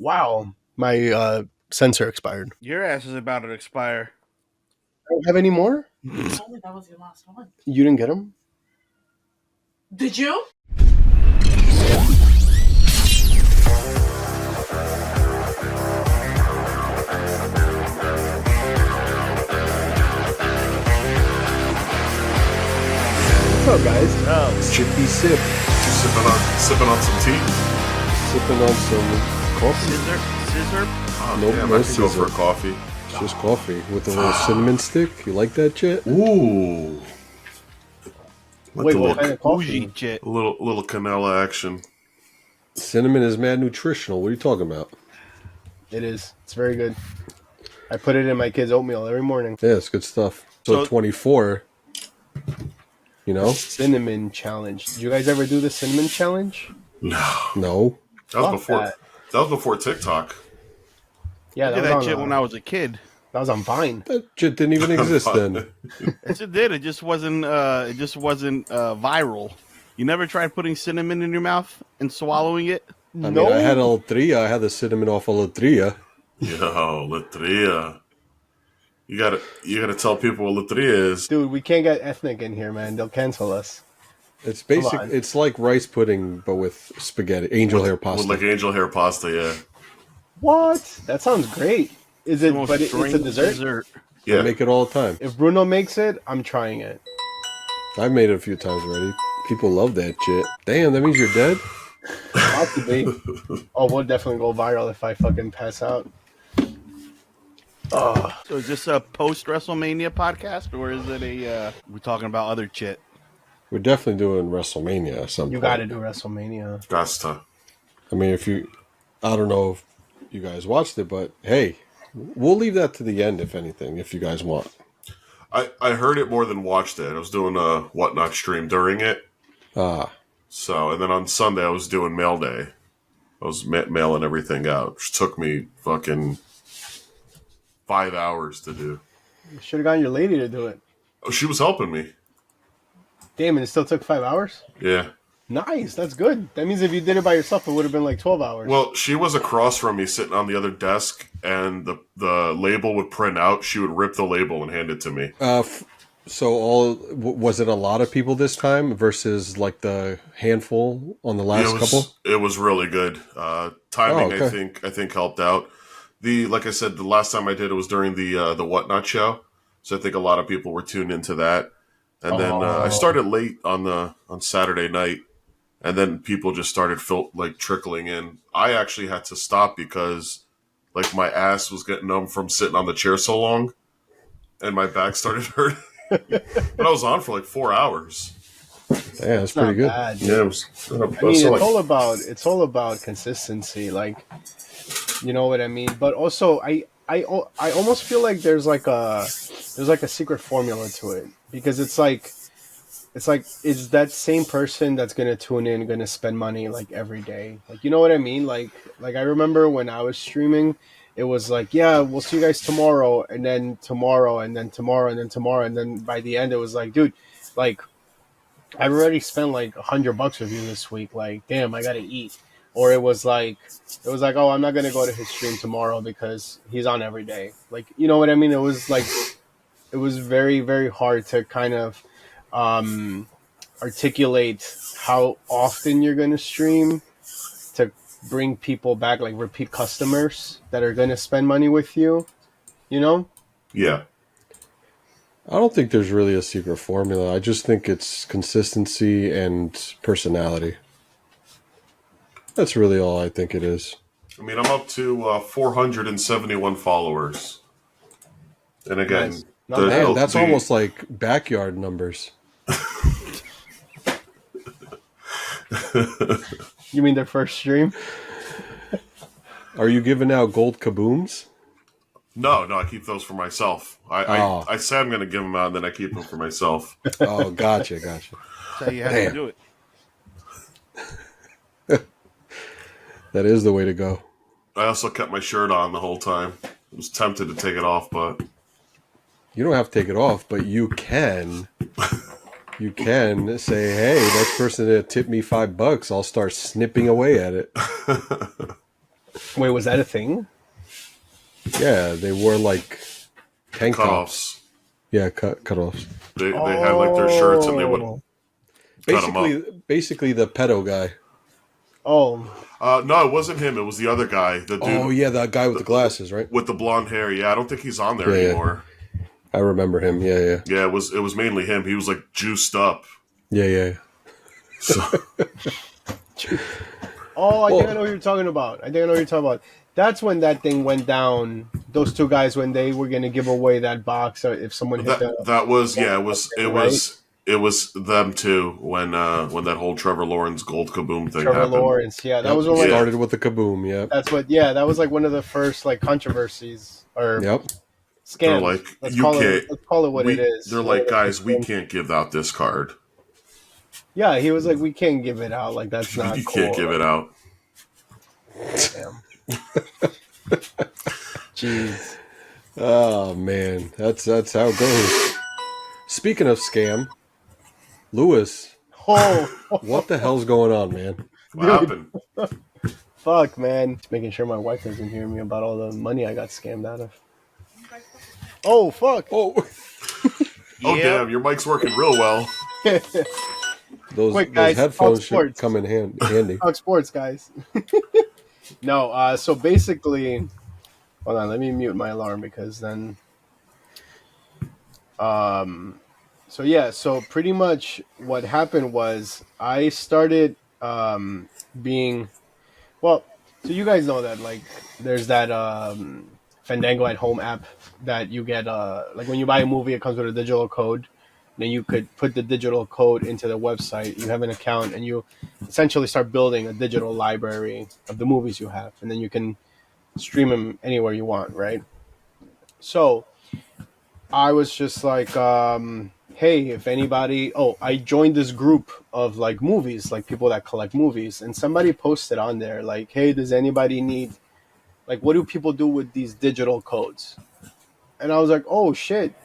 Wow, my sensor expired. Your ass is about to expire. I don't have any more? Only that was your last one. You didn't get them? Did you? What's up, guys? Oh, Chippy sip. Sipping on some tea. Sipping on some coffee. scissor. Oh, Nope, damn, no I can go scissor. for a coffee. It's just coffee with a little cinnamon stick. You like that shit? Ooh. Like Wait, a what little, kind of Bougie coffee? shit. little canela action. Cinnamon is mad nutritional. What are you talking about? It is. It's very good. I put it in my kids' oatmeal every morning. Yeah, it's good stuff. So So- 24, you know? Cinnamon challenge. Did you guys ever do the cinnamon challenge? No. No. That was Fuck before that. that was before TikTok. Yeah, I did was that on, shit when I was a kid. that was on Vine. That shit didn't even exist then. Yes, it did. It just wasn't. Viral. You never tried putting cinnamon in your mouth and swallowing it? I mean, I had Latria. I had the cinnamon off of Latria. Yo, Latria. You gotta tell people what Latria is. Dude, we can't get ethnic in here, man. They'll cancel us. It's basic. on. It's like rice pudding, but with spaghetti, angel hair pasta. With like angel hair pasta, yeah. What? That sounds great. Is it? Almost But it's a strange dessert. Yeah. I make it all the time. If Bruno makes it, I'm trying it. I've made it a few times already. People love that shit. Damn, that means you're dead? Possibly. Oh, we'll definitely go viral if I fucking pass out. So is this a post WrestleMania podcast, or is it we're talking about other shit? We're definitely doing WrestleMania at some point. You got to do WrestleMania. Gasta. I mean, I don't know if you guys watched it, but hey, we'll leave that to the end, if anything, if you guys want. I heard it more than watched it. I was doing a whatnot stream during it. So, and then on Sunday I was doing mail day. I was mailing everything out, which took me fucking 5 hours to do. You should have gotten your lady to do it. Oh, she was helping me. Damn, and it still took 5 hours? Yeah. Nice, that's good. That means if you did it by yourself, it would have been like 12 hours. Well, she was across from me sitting on the other desk, and the label would print out. She would rip the label and hand it to me. So was it a lot of people this time versus like the handful on the last couple? It was really good. Timing, okay. I think helped out. Like I said, the last time I did it was during the Whatnot show, so I think a lot of people were tuned into that. And then I started late on Saturday night, and then people just started trickling in. I actually had to stop because like my ass was getting numb from sitting on the chair so long, and my back started hurting. But I was on for like 4 hours. Yeah, that's pretty good. Bad. Yeah, it was. I mean, it's all about consistency, like, you know what I mean. But also, I almost feel like there's like a secret formula to it, because it's that same person that's gonna tune in, gonna spend money like every day, like, you know what I mean. Like I remember when I was streaming, it was like, yeah, we'll see you guys tomorrow, and then tomorrow, and then tomorrow, and then tomorrow, and then by the end it was like, dude, like, I've already spent like $100 with you this week. Like, damn, I gotta eat. Or it was like, oh, I'm not gonna go to his stream tomorrow because he's on every day. Like, you know what I mean? It was like, it was very, very hard to kind of articulate how often you're gonna stream to bring people back, like repeat customers that are gonna spend money with you. You know? Yeah. I don't think there's really a secret formula. I just think it's consistency and personality. That's really all I think it is. I mean, I'm up to 471 followers. And again, nice. That's almost like backyard numbers. You mean their first stream? Are you giving out gold kabooms? No, I keep those for myself. I say I'm going to give them out, and then I keep them for myself. Oh, gotcha. That's how you have to do it. That is the way to go. I also kept my shirt on the whole time. I was tempted to take it off, but... You don't have to take it off, but you can. You can say, hey, that person that tipped me $5, I'll start snipping away at it. Wait, was that a thing? Yeah, they wore like tank tops. Cutoffs. Yeah, cutoffs. They had like their shirts and they would cut them up. Basically the pedo guy. Oh, No, it wasn't him. It was the other guy. The dude. Oh yeah, that guy with the glasses, right? With the blonde hair. Yeah, I don't think he's on there Yeah, yeah. anymore. I remember him. Yeah. Yeah, it was mainly him. He was like juiced up. Yeah. So, I think I know what you're talking about. That's when that thing went down. Those two guys, when they were going to give away that box, or if someone hit that was it was them too when that whole Trevor Lawrence gold kaboom thing Trevor happened. Lawrence, yeah, that Yep, was what started with the kaboom. Yeah, that was like one of the first like controversies or scams. They're like, let's let's call it what it is. They're like, guys, we can't give out this card. Yeah, he was like, we can't give it out. Like that's not. You cool. can't give it out. Damn. Jeez. Oh man, that's how it goes. Speaking of scam, Lewis, what the hell's going on, man? What happened? Fuck, man. Just making sure my wife doesn't hear me about all the money I got scammed out of. Oh, fuck. Oh, Oh damn, your mic's working real well. those guys, headphones should come in handy. Talk sports, guys. No, so basically, hold on, let me mute my alarm because then. So pretty much what happened was I started being, well, so you guys know that like there's that Fandango at Home app that you get like when you buy a movie, it comes with a digital code. Then you could put the digital code into the website. You have an account, and you essentially start building a digital library of the movies you have, and then you can stream them anywhere you want, right? So I was just like, hey, if anybody, I joined this group of like movies, like people that collect movies, and somebody posted on there like, hey, does anybody need, like, what do people do with these digital codes? And I was like, oh shit,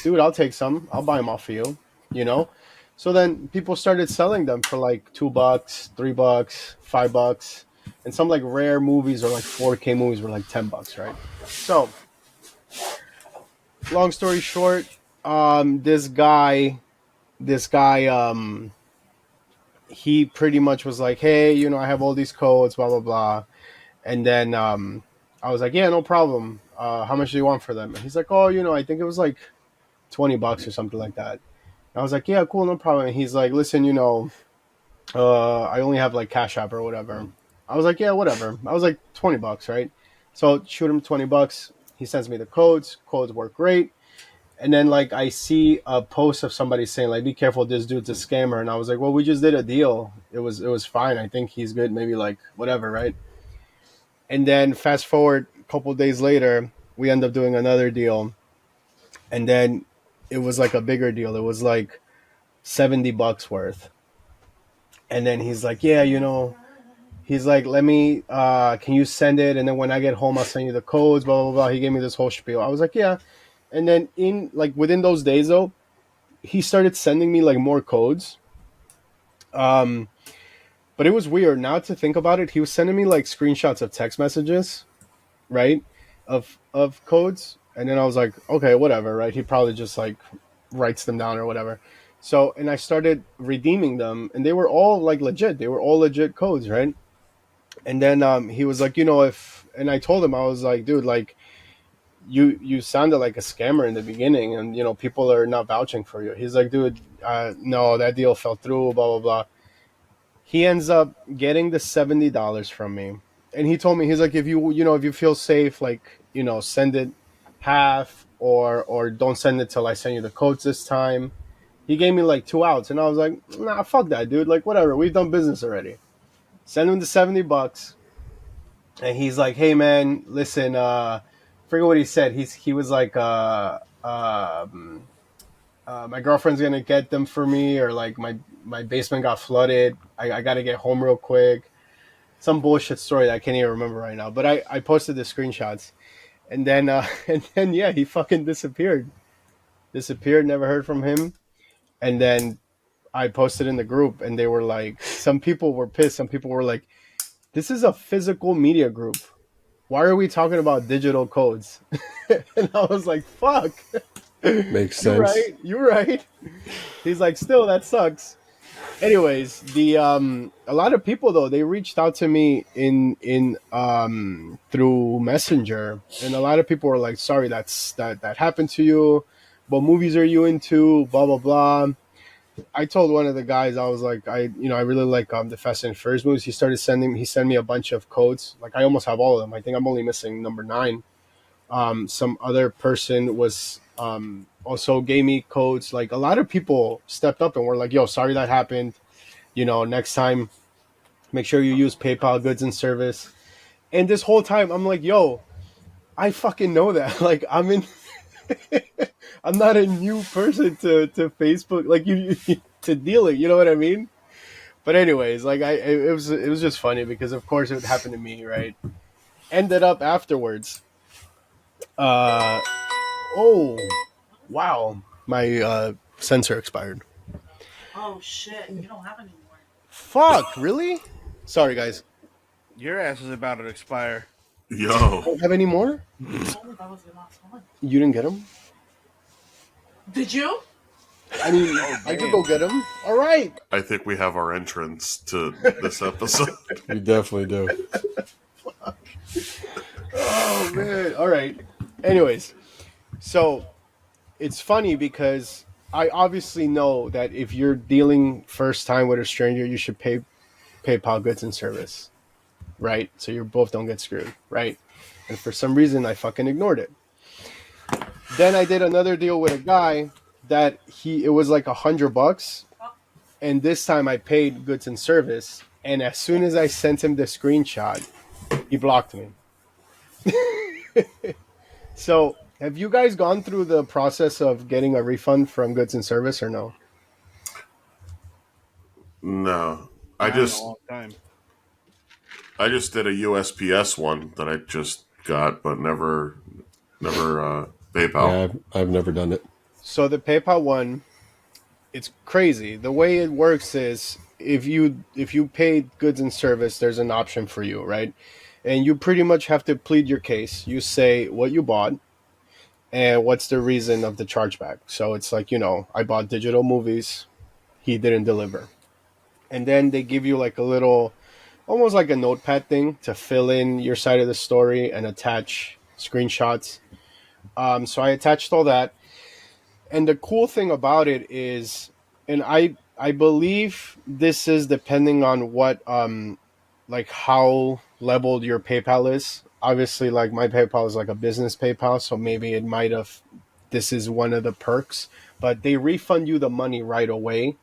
dude, I'll take some. I'll buy them off of you, you know? So then people started selling them for like $2, $3, $5. And some like rare movies or like 4K movies were like $10, right? So, long story short, this guy, he pretty much was like, hey, I have all these codes, blah, blah, blah. And then I was like, yeah, no problem. How much do you want for them? And he's like, oh, I think it was like $20 or something like that. And I was like, yeah, cool, no problem. And he's like, listen, I only have like Cash App or whatever. I was like, yeah, whatever. I was like $20, right? So shoot him $20. He sends me the codes. Codes work great. And then like I see a post of somebody saying like, be careful, this dude's a scammer. And I was like, well, we just did a deal. It was fine. I think he's good. Maybe like whatever, right? And then fast forward a couple of days later, we end up doing another deal. And then it was like a bigger deal. It was like $70 worth. And then he's like, yeah, he's like, let me, can you send it? And then when I get home, I'll send you the codes, blah, blah, blah. He gave me this whole spiel. I was like, yeah. And then within those days though, he started sending me like more codes. But it was weird. Now to think about it, he was sending me like screenshots of text messages, right? Of codes. And then I was like, okay, whatever, right? He probably just like writes them down or whatever. So, and I started redeeming them, and they were all like legit. They were all legit codes, right? And then he was like, and I told him, I was like, dude, like, you sounded like a scammer in the beginning, and people are not vouching for you. He's like, dude, no, that deal fell through, blah, blah, blah. He ends up getting the $70 from me. And he told me, he's like, if you feel safe, like, send it half or don't send it till I send you the codes this time. He gave me like 2 outs, and I was like, nah, fuck that, dude. Like, whatever. We've done business already. Send him the $70. And he's like, hey, man, listen, forget what he said. He was like, my girlfriend's going to get them for me, or like my basement got flooded. I got to get home real quick. Some bullshit story that I can't even remember right now. But I posted the screenshots. And then, yeah, he fucking disappeared. Never heard from him. And then I posted in the group, and they were like, some people were pissed. Some people were like, This is a physical media group. Why are we talking about digital codes? And I was like, fuck. Makes sense. You're right. You're right. He's like, still, that sucks. Anyways, a lot of people though, they reached out to me in through Messenger, and a lot of people were like, sorry that happened to you. What movies are you into? Blah blah blah. I told one of the guys, I was like, I really like the Fast and Furious movies. He sent me a bunch of codes. Like I almost have all of them. I think I'm only missing number 9. Some other person was also gave me codes. Like a lot of people stepped up and were like, yo, sorry that happened. Next time make sure you use PayPal goods and service. And this whole time I'm like, yo, I fucking know that. Like I'm in I'm not a new person to Facebook, like you to dealing, you know what I mean? But anyways, like it was just funny because of course it would happen to me, right? Ended up afterwards. Oh, wow. My sensor expired. Oh shit! You don't have any more. Fuck, really? Sorry guys. Your ass is about to expire. Yo, Don't have any more? You told me that was your last one. You didn't get them? Did you? I mean, I could go get them. All right. I think we have our entrance to this episode. We definitely do. Oh man. All right. Anyways, so it's funny because I obviously know that if you're dealing first time with a stranger, you should pay PayPal goods and service, right? So you both don't get screwed, right? And for some reason, I fucking ignored it. Then I did another deal with a guy that it was like $100, and this time I paid goods and service. And as soon as I sent him the screenshot, he blocked me. So, have you guys gone through the process of getting a refund from goods and service or no? No, I Not in a just long time. did a USPS one that I just got, but never PayPal. Yeah, I've never done it. So the PayPal one, it's crazy. The way it works is if you pay goods and service, there's an option for you, right? And you pretty much have to plead your case. You say what you bought and what's the reason of the chargeback. So it's like, I bought digital movies, he didn't deliver. And then they give you like a little, almost like a notepad thing to fill in your side of the story and attach screenshots. So I attached all that. And the cool thing about it is, and I believe this is depending on what like how leveled your PayPal is. Obviously, like my PayPal is like a business PayPal, so maybe it might have. This is one of the perks, but they refund you the money right away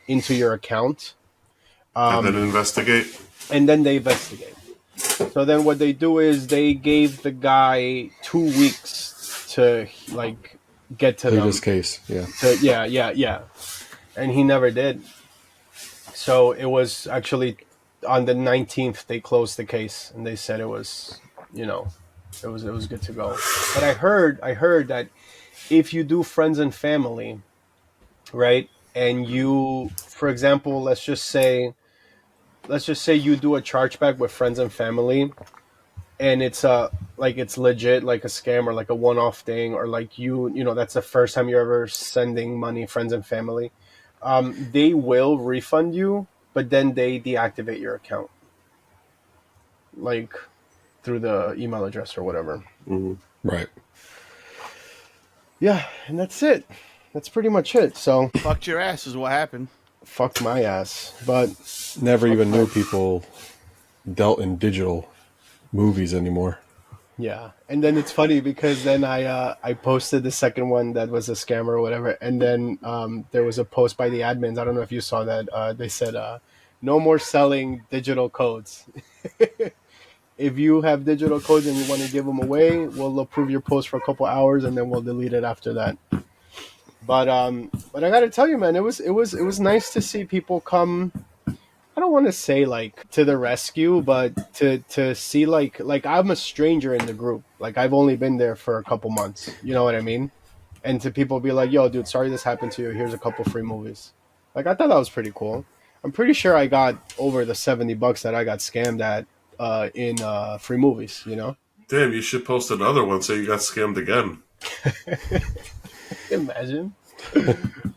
into your account, And then investigate. and then they investigate. So then what they do is they gave the guy 2 weeks to like get to In them. this case, yeah. Yeah. And he never did. So it was actually on the 19th they closed the case and they said it was, it was good to go. But I heard that if you do friends and family, right? And you, for example, let's just say you do a chargeback with friends and family, and it's it's legit, like a scam or like a one-off thing, or like that's the first time you're ever sending money, friends and family. They will refund you, but then they deactivate your account, like through the email address or whatever. Mm-hmm. Right. Yeah, and that's it. That's pretty much it. So Fucked your ass is what happened. fucked my ass, but Never even knew people dealt in digital movies anymore. yeah. And then it's funny because then I posted the second one that was a scam or whatever, and then there was a post by the admins. I don't know if you saw that. They said no more selling digital codes. If you have digital codes and you want to give them away, we'll approve your post for a couple hours and then we'll delete it after that. But I gotta tell you, man, it was nice to see people come. I don't want to say like to the rescue, but to see like I'm a stranger in the group. Like I've only been there for a couple months. You know what I mean? And to people be like, "Yo, dude, sorry this happened to you. Here's a couple free movies." Like I thought that was pretty cool. I'm pretty sure I got over the $70 that I got scammed at in free movies. You know. Damn, you should post another one so you got scammed again. Imagine.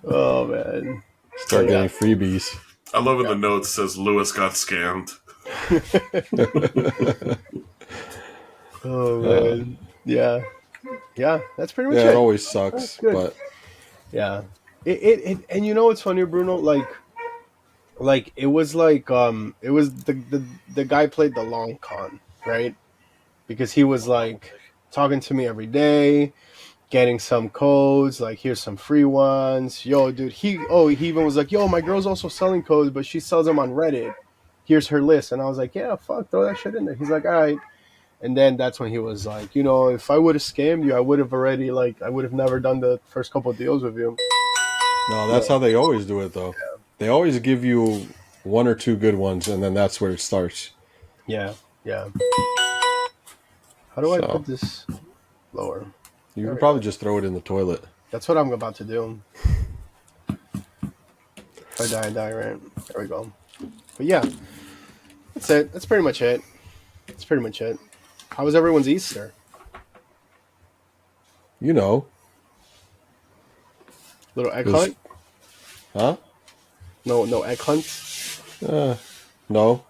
Oh man. Start getting freebies. I love in the notes says Lewis got scammed. Oh man. Yeah. Yeah. That's pretty much Yeah, it. it always sucks, but Yeah. It and you know what's funny, Bruno? Like it was the guy played the long con, right? Because he was like talking to me every day, getting some codes, like here's some free ones. Yo, dude, he even was like, yo, my girl's also selling codes, but she sells them on Reddit. Here's her list. And I was like, yeah, fuck, throw that shit in there. He's like, all right. And then that's when he was like, you know, if I would have scammed you, I would have never done the first couple of deals with you. no, that's how they always do it, though. They always give you one or two good ones, and then that's where it starts. Yeah, yeah. How do I So. put this lower? You can probably just throw it in the toilet. That's what I'm about to do. If I die, I die, right? There we go. But yeah, that's it. That's pretty much it. That's pretty much it. How was everyone's Easter? You know. Little egg There's- hunt? Huh? No egg hunts? No.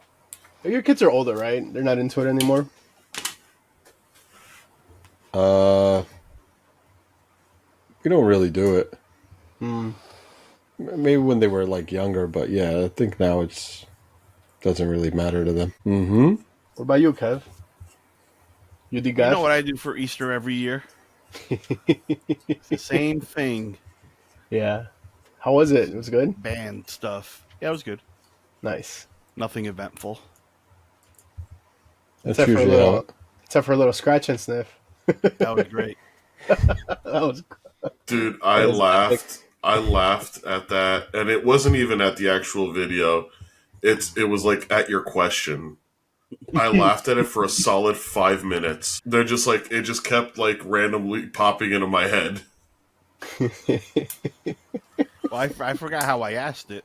Your kids are older, right? They're not into it anymore? We don't really do it. Hmm. Maybe when they were like younger, but yeah, I think now it's doesn't really matter to them. Mm-hmm. What about you, Kev? You do You know what I do for Easter every year? It's the same thing. Yeah. How was it? It was good? Band stuff. Yeah, it was good. Nice. Nothing eventful. That's Except for a usually little, how it. except for a little scratch and sniff. That was great. That was Dude, I That is laughed. I laughed at that, and it wasn't even at the actual video. It was like at your question. I laughed at it for a solid 5 minutes. They're just like it just kept like randomly popping into my head. Well, I forgot how I asked it.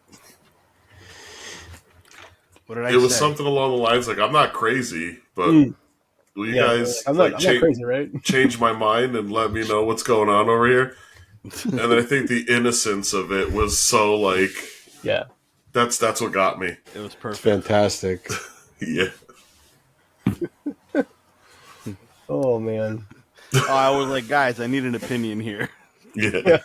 What did I It was say? something along the lines like I'm not crazy, but will you yeah. guys I'm like not crazy, right? change my mind and let me know what's going on over here? And then I think the innocence of it was so like Yeah. that's what got me. It was It's perfect. fantastic. Yeah. Oh man. Oh, I was like, guys, I need an opinion here. Yeah.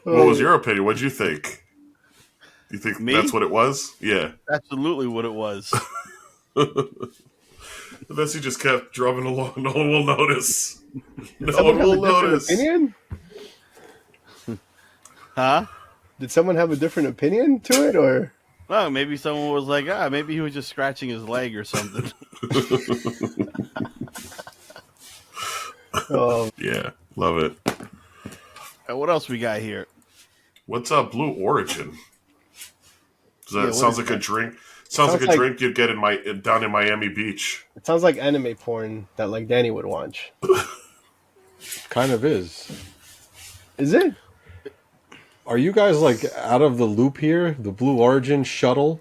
What was your opinion? What'd you think? Do you think Me? that's what it was? Yeah. Absolutely what it was. Unless he just kept drumming along, no one will notice. No Someone one have a will different notice. opinion? Huh? Did someone have a different opinion to it, or? No, maybe someone was like, maybe he was just scratching his leg or something. Oh, Yeah, love it. What else we got here? What's up, Blue Origin? Yeah, what Sounds is like a that? drink. Sounds like a like- drink you'd get down in Miami Beach. it sounds like anime porn that like Danny would watch. Kind of is. Is it? Are you guys like out of the loop here? The Blue Origin shuttle,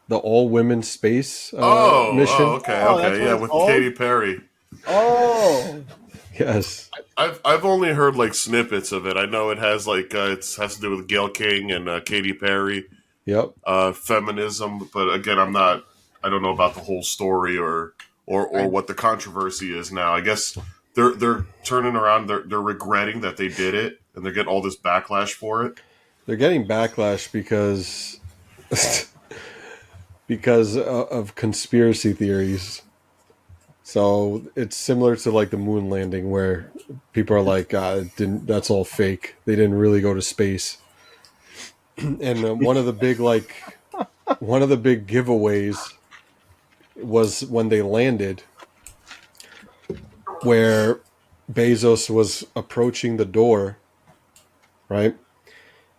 the all-women space mission. Okay, Oh, that's okay, what yeah, it's with called? Katy Perry. Oh, Yes. I've only heard like snippets of it. I know it has like it has to do with Gayle King and Katy Perry, Yep. feminism. But again, I don't know about the whole story or what the controversy is now. I guess they're turning around. They're regretting that they did it, and they're getting all this backlash for it. They're getting backlash because of conspiracy theories. So it's similar to like the moon landing, where people are like, that's all fake. They didn't really go to space. And one of the big giveaways was when they landed, where Bezos was approaching the door, right?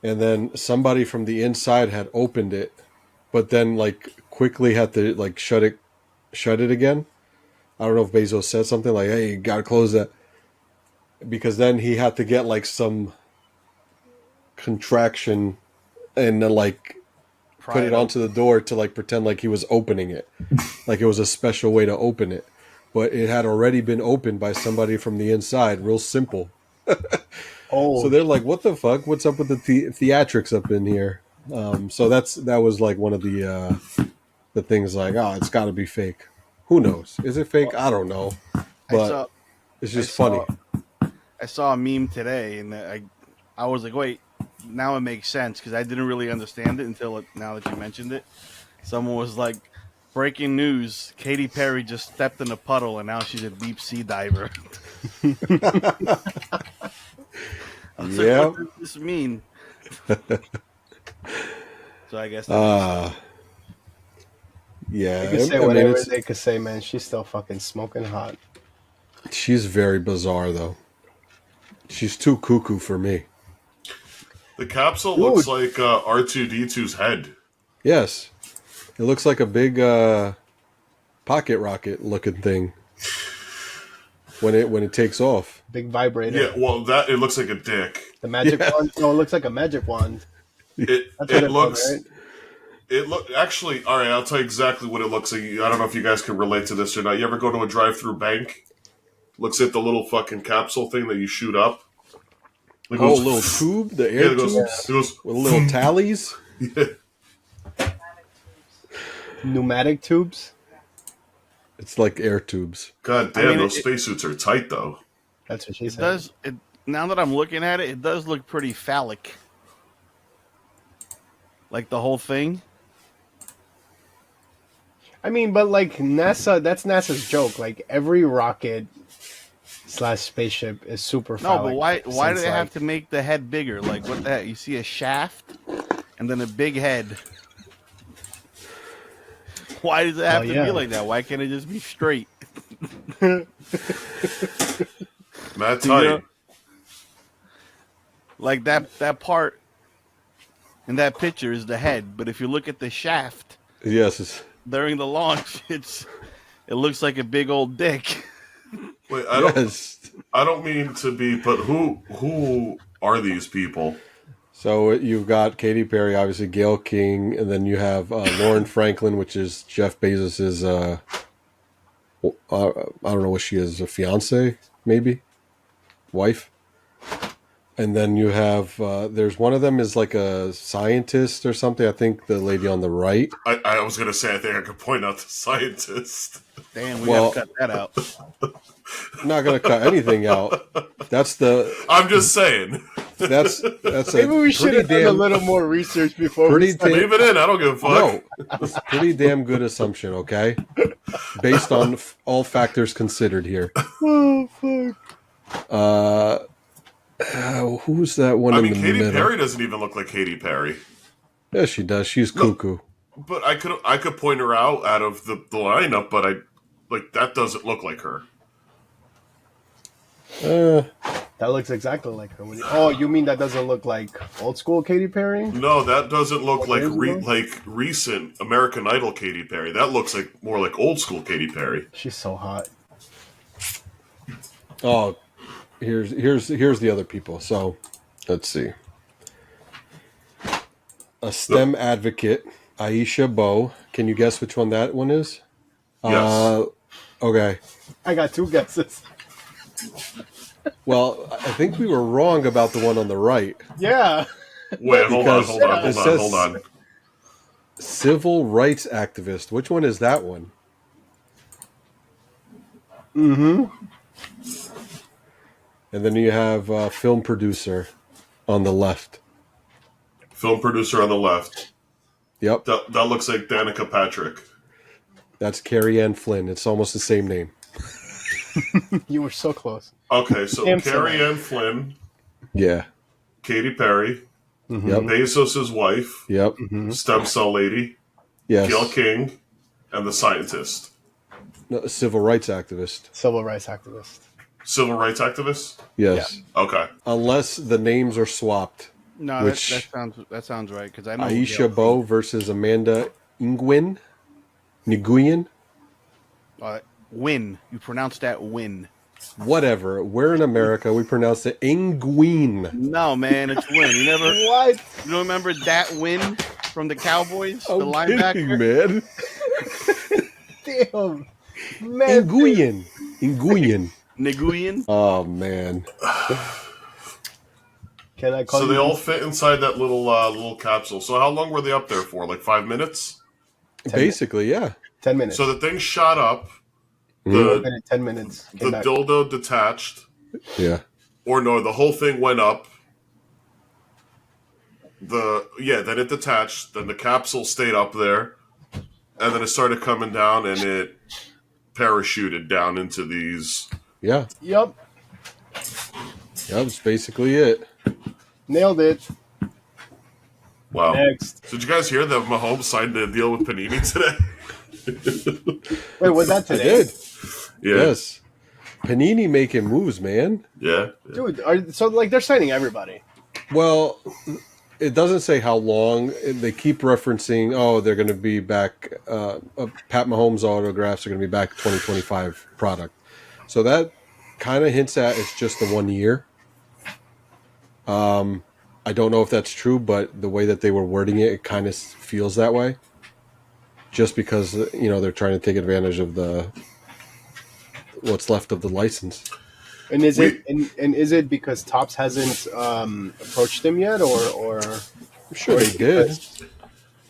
And then somebody from the inside had opened it, but then like quickly had to like shut it again. I don't know if Bezos said something like, "Hey, you gotta close that," because then he had to get like some contraction and like put it onto the door to like pretend like he was opening it, like it was a special way to open it, but it had already been opened by somebody from the inside. Real simple. Oh, So they're like, "What the fuck? What's up with the theatrics up in here?" So that was like one of the things. Like, oh, it's got to be fake. Who knows? Is it fake? I don't know, but it's just funny. I saw a meme today, and I was like, wait, now it makes sense because I didn't really understand it until now that you mentioned it. Someone was like, breaking news: Katy Perry just stepped in a puddle, and now she's a deep sea diver. I was like, what does this mean? So I guess. Yeah, they can say whatever they could say, man. She's still fucking smoking hot. She's very bizarre, though. She's too cuckoo for me. The capsule looks like R2-D2's head. Yes. It looks like a big pocket rocket looking thing when it takes off. Big vibrator. Yeah, well, it looks like a dick. The magic wand? No, it looks like a magic wand. It looks... Right? Actually, all right, I'll tell you exactly what it looks like. I don't know if you guys can relate to this or not. You ever go to a drive-through bank? Looks at the little fucking capsule thing that you shoot up. It goes, little tube? The air tubes? It goes, with little tallies? Yeah. Pneumatic tubes? It's like air tubes. God damn, those spacesuits are tight, though. That's what she said. Now that I'm looking at it, it does look pretty phallic. Like the whole thing. I mean, but like NASA, that's NASA's joke. Like every rocket / spaceship is super phallic. No, but why do they have to make the head bigger? Like what the heck? You see a shaft and then a big head. Why does it have to be like that? Why can't it just be straight? Matt tight. Like that part in that picture is the head, but if you look at the shaft, yes, during the launch, it looks like a big old dick. Wait, I don't mean to be, but who are these people? So you've got Katy Perry, obviously Gayle King, and then you have Lauren Franklin, which is Jeff Bezos's. I don't know what she is, a fiance, maybe, wife. And then you have, there's one of them is like a scientist or something. I think the lady on the right. I was going to say, I think I could point out the scientist. Damn, we got to cut that out. I'm not going to cut anything out. I'm just saying. That's maybe we should have done a little more research before we start. Leave it in. I don't give a fuck. No, it's a pretty damn good assumption, okay? Based on all factors considered here. Oh, fuck. Who's that one in the middle? Katy Perry doesn't even look like Katy Perry. Yeah, she does. She's cuckoo. But I could point her out of the lineup, but that doesn't look like her. That looks exactly like her. Oh, you mean that doesn't look like old school Katy Perry? No, that doesn't look like recent American Idol Katy Perry. That looks like more like old school Katy Perry. She's so hot. Oh, here's the other people. So, let's see. A STEM advocate, Aisha Bowe. Can you guess which one that one is? Yes. Okay. I got two guesses. Well, I think we were wrong about the one on the right. Yeah. Wait, hold on. Civil rights activist. Which one is that one? Mm-hmm. And then you have film producer on the left. Film producer on the left. Yep. That looks like Danica Patrick. That's Carrie Ann Flynn. It's almost the same name. You were so close. Okay, so Carrie Ann Flynn. Yeah. Katy Perry. Mm-hmm. Yep. Bezos' wife. Yep. Mm-hmm. Stem cell lady. Yes. Gayle King. And the scientist. No, civil rights activist. Civil rights activist. Civil rights activist? Yes. Yeah. Okay. Unless the names are swapped. No, that sounds right. Because I know Aisha Bowe versus Amanda Nguyen. Win. You pronounce that win. Whatever. We're in America. We pronounce it Nguyen. No, man, it's win. You never. What? You don't remember that win? from the Cowboys, the I'm kidding, linebacker. man. Damn, man. Nguyen. Nguyen. Oh man. Can I call So you? they all fit inside that little capsule. So how long were they up there for? Like 5 minutes? Basically, yeah. 10 minutes. So the thing shot up. Mhm. The 10 minutes. the dildo detached. Yeah. Or no, the whole thing went up. Then it detached. Then the capsule stayed up there, and then it started coming down, and it parachuted down into these. Yeah. Yup. That's basically it. Nailed it. Wow. Next. So did you guys hear that Mahomes signed a deal with Panini today? Wait, was that I today? did. Yeah. Yes. Panini making moves, man. Yeah. Dude, they're signing everybody. Well, it doesn't say how long. They keep referencing, they're going to be back. Pat Mahomes autographs are going to be back 2025 product. So that kind of hints at it's just the 1 year. I don't know if that's true, but the way that they were wording it, it kind of feels that way. Just because, they're trying to take advantage of what's left of the license. And is it because Topps hasn't approached him yet, or I'm sure they did.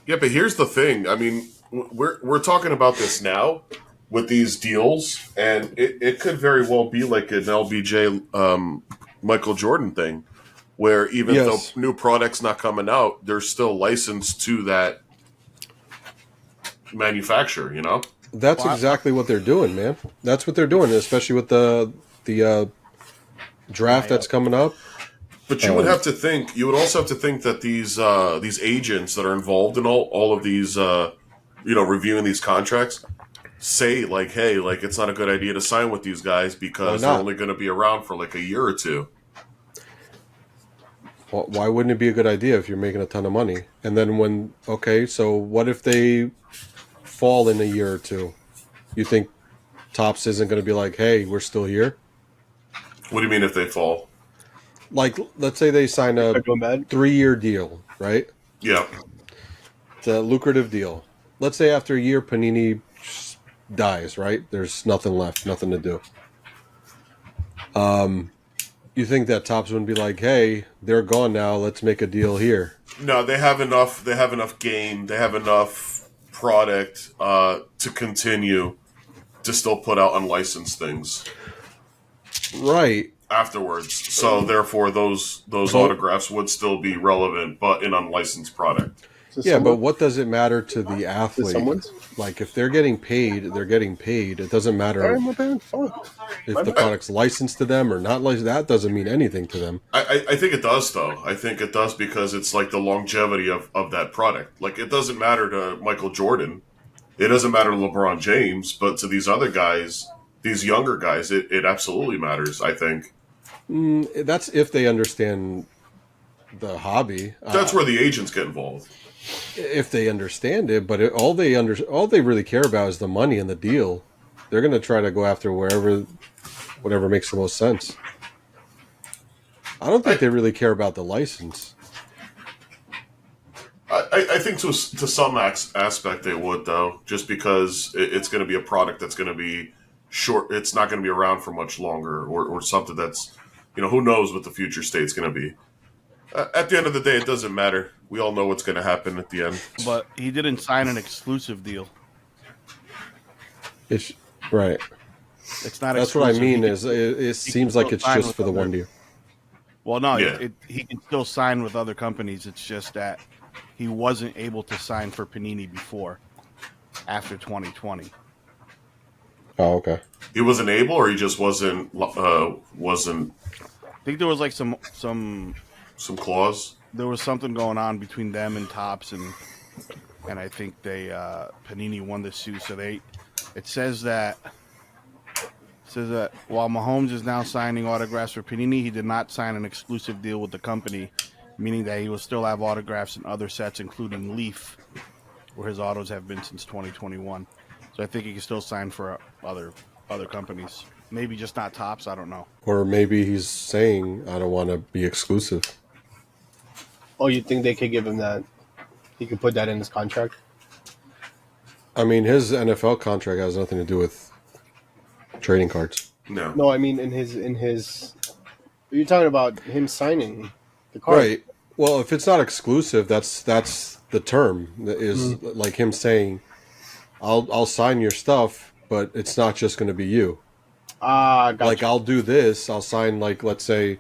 Yeah, but here's the thing. I mean, we're talking about this now with these deals, and it could very well be like an LBJ Michael Jordan thing, where even though new product's not coming out, they're still licensed to that manufacturer, That's exactly what they're doing, man. That's what they're doing, especially with the draft that's coming up. But you would also have to think that these agents that are involved in all of these, reviewing these contracts, say like, hey, like it's not a good idea to sign with these guys because they're only going to be around for like a year or two. Well, why wouldn't it be a good idea if you're making a ton of money? And then so what if they fall in a year or two? You think Topps isn't going to be like, hey, we're still here? What do you mean if they fall? Like, let's say they sign a 3-year deal, right? Yeah. It's a lucrative deal. Let's say after a year, Panini dies, right? There's nothing left, nothing to do. You think that Topps wouldn't be like, hey, they're gone now, let's make a deal here? No, they have enough game, they have enough product to continue to still put out unlicensed things. Right. Afterwards. So therefore those autographs would still be relevant, but in unlicensed product. But what does it matter to the athlete? Like if they're getting paid, they're getting paid. It doesn't matter if the product's licensed to them or not licensed. That doesn't mean anything to them. I think it does, though. I think it does because it's like the longevity of that product. Like it doesn't matter to Michael Jordan. It doesn't matter to LeBron James, but to these other guys, these younger guys, it absolutely matters, I think. That's if they understand the hobby. That's where the agents get involved. If they understand it, but all they really care about is the money and the deal. They're going to try to go after whatever makes the most sense. I don't think they really care about the license. I think to some aspect they would, though, just because it's going to be a product that's going to be short. It's not going to be around for much longer, or something that's, who knows what the future state's going to be. At the end of the day, it doesn't matter. We all know what's going to happen at the end. But he didn't sign an exclusive deal. It's right. It's not. That's exclusive. What I mean. It seems like it's just for the 1 year. Well, no, he can still sign with other companies. It's just that he wasn't able to sign for Panini before, after 2020. Oh, okay. He wasn't able, or he just wasn't. I think there was like some clause. There was something going on between them and Topps, and I think they Panini won the suit. So it says that while Mahomes is now signing autographs for Panini, he did not sign an exclusive deal with the company, meaning that he will still have autographs in other sets, including Leaf, where his autos have been since 2021. So I think he can still sign for other companies. Maybe just not Topps. I don't know. Or maybe he's saying, I don't want to be exclusive. Oh, you think they could give him that? He could put that in his contract. I mean, his NFL contract has nothing to do with trading cards. No. No, I mean in his. You're talking about him signing the card, Right. Well, if it's not exclusive, that's the term. Is like him saying, I'll sign your stuff, but it's not just going to be you. Gotcha. Like I'll do this. I'll sign like let's say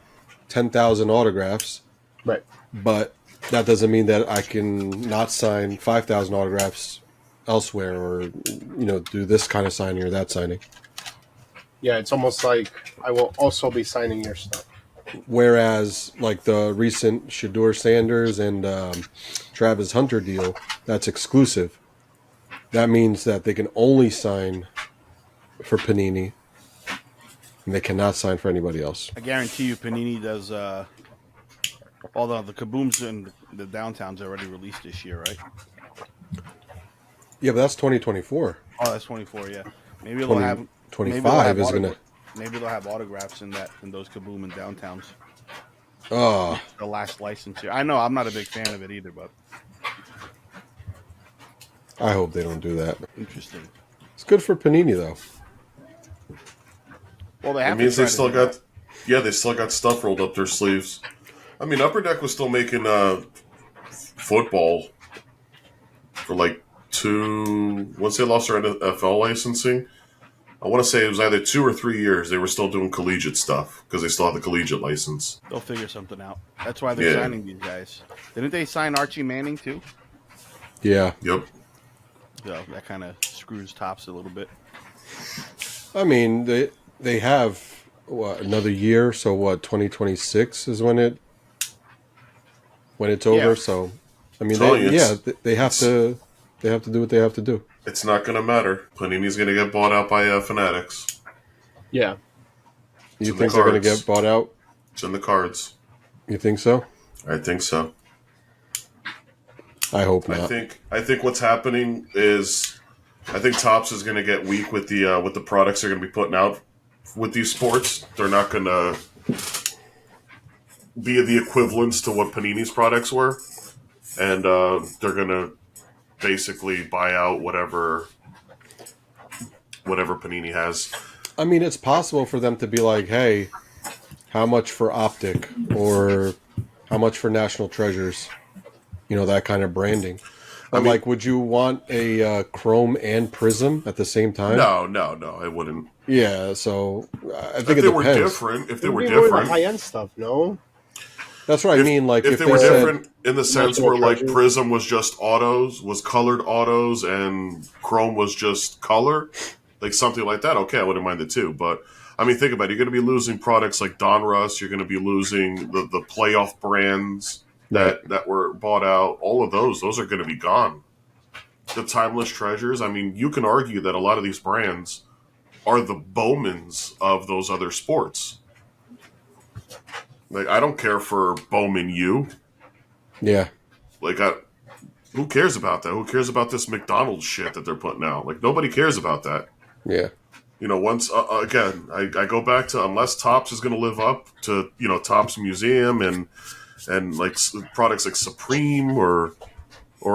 10,000 autographs. Right. But that doesn't mean that I can not sign 5,000 autographs elsewhere, or do this kind of signing or that signing. Yeah, it's almost like I will also be signing your stuff. Whereas, like the recent Shedeur Sanders and Travis Hunter deal, that's exclusive. That means that they can only sign for Panini, and they cannot sign for anybody else. I guarantee you, Panini does. All the kabooms and the downtowns already released this year, right? Yeah, but that's 2024. Oh, that's 24. Yeah, maybe they'll have 25 is gonna. Maybe they'll have autographs in those kaboom and downtowns. Oh, The last license year. I know I'm not a big fan of it either, but I hope they don't do that. interesting. It's good for Panini though. Well, they It have. means to they try still to do got, they still got stuff rolled up their sleeves. I mean, Upper Deck was still making football for like once they lost their NFL licensing, I want to say it was either 2 or 3 years. They were still doing collegiate stuff because they still have the collegiate license. They'll figure something out. That's why they're signing these guys. Didn't they sign Archie Manning too? Yeah. Yep. So that kind of screws Topps a little bit. I mean, they have another year, so 2026 is when it's over. Yeah. So, I mean, Telling you, they have to do what they have to do. It's not going to matter. Panini's going to get bought out by Fanatics. Yeah. You in think the they're going to cards. get bought out? It's in the cards. You think so? I think so. I hope not. I think what's happening is, I think Topps is going to get weak with the products they're going to be putting out with these sports. They're not going to be the equivalents to what Panini's products were, and they're going to basically buy out whatever Panini has. I mean, it's possible for them to be like, hey, how much for Optic or how much for National Treasures? That kind of branding. But like, would you want a Chrome and Prism at the same time? No, I wouldn't. Yeah, so I think If it they were depends. different, high end stuff, no. That's what I mean. Like, if they were said, different in the sense National where like Treasure. Prism was just autos, was colored autos, and Chrome was just color, like something like that. Okay, I wouldn't mind it too. But I mean, think about it. You're going to be losing products like Donruss. You're going to be losing the playoff brands that were bought out. All of those are going to be gone. The timeless treasures. I mean, you can argue that a lot of these brands are the Bowmans of those other sports. Like, I don't care for Bowman U. yeah, Like, who cares about that? Who cares about this McDonald's shit that they're putting out? Like, nobody cares about that. yeah. Once, again, I go back to, unless Topps is going to live up to, Topps Museum and like products like Supreme or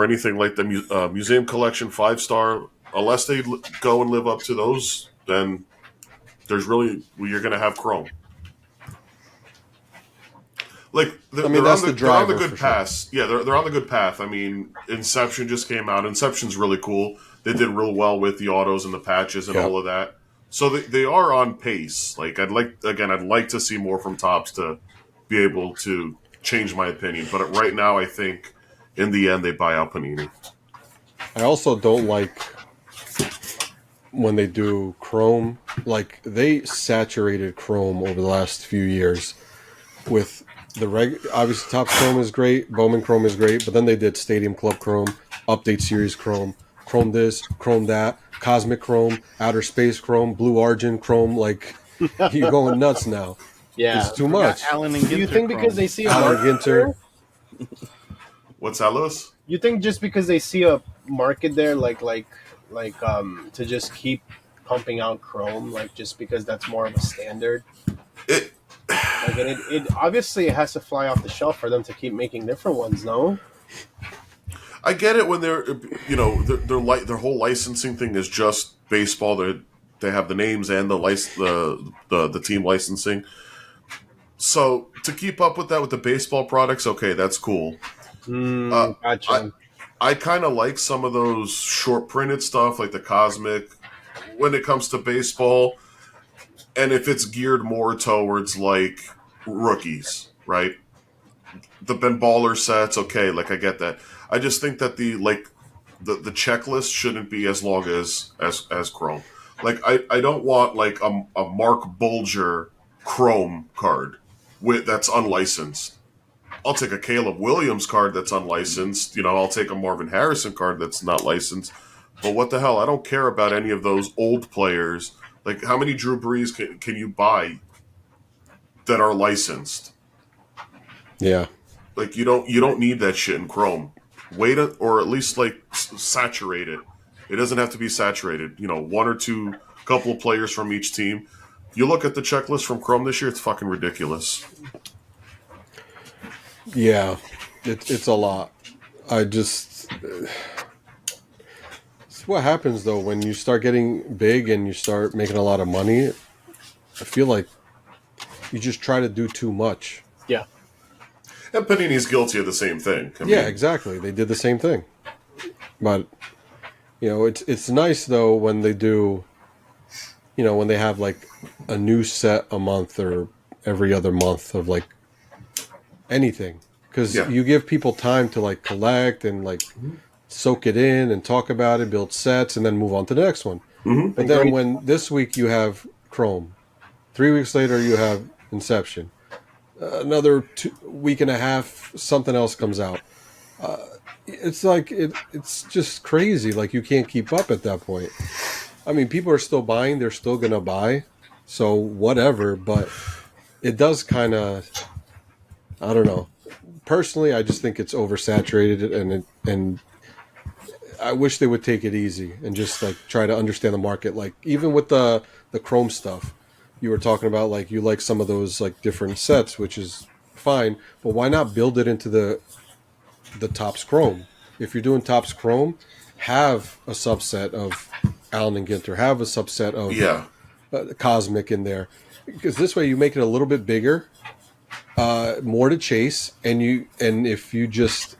anything like the Museum Collection 5-star, unless they go and live up to those, then you're going to have Chrome. Like, they're on the good path. Sure. Yeah, they're on the good path. I mean, Inception just came out. Inception's really cool. They did real well with the autos and the patches and all of that. So they are on pace. Like, I'd like to see more from Topps to be able to change my opinion. But right now, I think in the end they buy out Panini. I also don't like when they do Chrome. Like, they saturated Chrome over the last few years with obviously Topps Chrome is great, Bowman Chrome is great, but then they did Stadium Club Chrome, Update Series Chrome, Chrome this, Chrome that, Cosmic Chrome, Outer Space Chrome, Blue Origin Chrome. Like, you're going nuts now. Yeah, it's too much. Allen and Do you Ginter think Chrome. because they see a Allen market Ginter. there? What's that, Lewis? You think just because they see a market there, like to just keep pumping out Chrome, like just because that's more of a standard? Like it obviously has to fly off the shelf for them to keep making different ones, no? I get it when they're, their whole licensing thing is just baseball. They have the names and the team licensing. So to keep up with that with the baseball products, okay, that's cool. Gotcha. I kind of like some of those short printed stuff, like the Cosmic, when it comes to baseball, and if it's geared more towards like rookies, right? The Ben Baller sets, okay, like I get that. I just think that the checklist shouldn't be as long as Chrome. Like I don't want like a Mark Bulger Chrome card that's unlicensed. I'll take a Caleb Williams card that's unlicensed. I'll take a Marvin Harrison card that's not licensed. But what the hell? I don't care about any of those old players. Like, how many Drew Brees can you buy that are licensed? Yeah. Like, you don't need that shit in Chrome. Wait, or at least like saturate it. It doesn't have to be saturated. One or two, couple of players from each team. You look at the checklist from Chrome this year; it's fucking ridiculous. Yeah, it's a lot. It's what happens though when you start getting big and you start making a lot of money. I feel like you just try to do too much. Yeah. And Panini's guilty of the same thing. Exactly. They did the same thing. But it's nice though when they do. When they have like a new set a month or every other month of like anything, because you give people time to like collect and like soak it in and talk about it, build sets, and then move on to the next one. Mm-hmm. But then when this week you have Chrome, 3 weeks later you have Inception, another week and a half something else comes out. It's like it's just crazy. Like you can't keep up at that point. I mean, people are still buying; they're still gonna buy, so whatever. But it does kind of, I don't know. Personally, I just think it's oversaturated, and I wish they would take it easy and just like try to understand the market. Like even with the Chrome stuff, you were talking about like you like some of those like different sets, which is fine. But why not build it into the Topps Chrome? If you're doing Topps Chrome, have a subset of Allen and Ginter, have a subset of Cosmic in there, because this way you make it a little bit bigger, more to chase, and if you just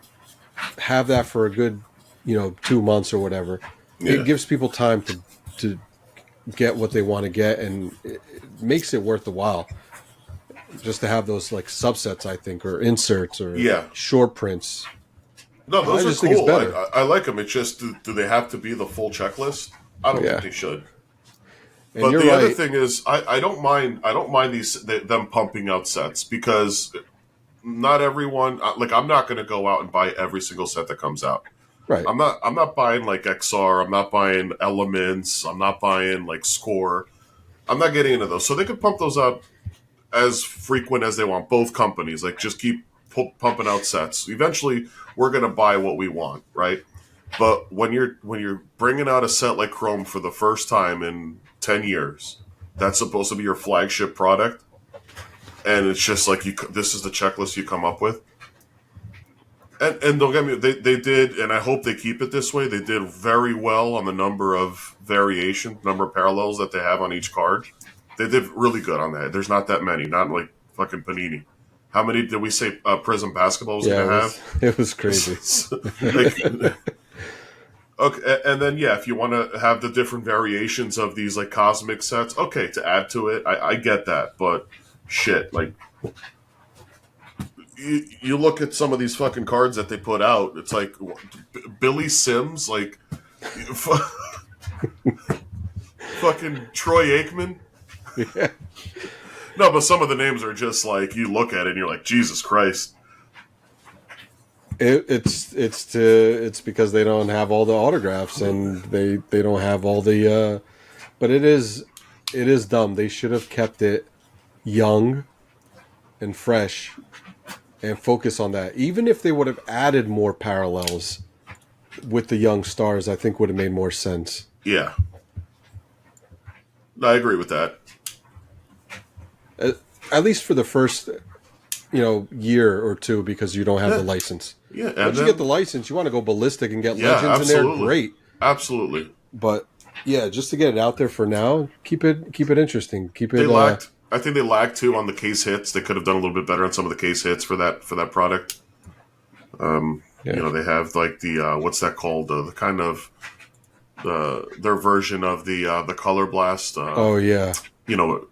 have that for a good 2 months or whatever, it gives people time to get what they want to get, and it makes it worth the while just to have those like subsets, I think, or inserts or short prints. No, those I are just cool. think it's better. I like them. It's just, do they have to be the full checklist? I don't think they should. And but the other thing is, I don't mind them pumping out sets, because not everyone, like, I'm not going to go out and buy every single set that comes out. Right. I'm not buying like XR. I'm not buying Elements. I'm not buying like Score. I'm not getting into those. So they could pump those out as frequent as they want. Both companies, like, just keep pumping out sets. Eventually, we're going to buy what we want, right? But when you're bringing out a set like Chrome for the first time in 10 years, that's supposed to be your flagship product, and it's just like this is the checklist you come up with. And don't get me, they did, and I hope they keep it this way. They did very well on the number of parallels that they have on each card. They did really good on that. There's not that many, not like fucking Panini. How many did we say Prism Basketball was going to have? It was crazy. Okay, and then if you want to have the different variations of these like Cosmic sets, okay, to add to it, I get that, but shit, like you look at some of these fucking cards that they put out, it's like Billy Sims, like fucking Troy Aikman. Yeah. No, but some of the names are just like, you look at it and you're like, Jesus Christ. It's because they don't have all the autographs, and they don't have all the but it is dumb. They should have kept it young and fresh and focus on that. Even if they would have added more parallels with the young stars, I think would have made more sense. Yeah. I agree with that. At least for the first year or two because you don't have the license. Yeah, and Once you get the license, you want to go ballistic and get legends in there. Great, absolutely. But yeah, just to get it out there for now, keep it interesting. Keep it. I think they lagged too on the case hits. They could have done a little bit better on some of the case hits for that product. They have like the what's that called? The kind of their version of the Color Blast. Oh yeah. You know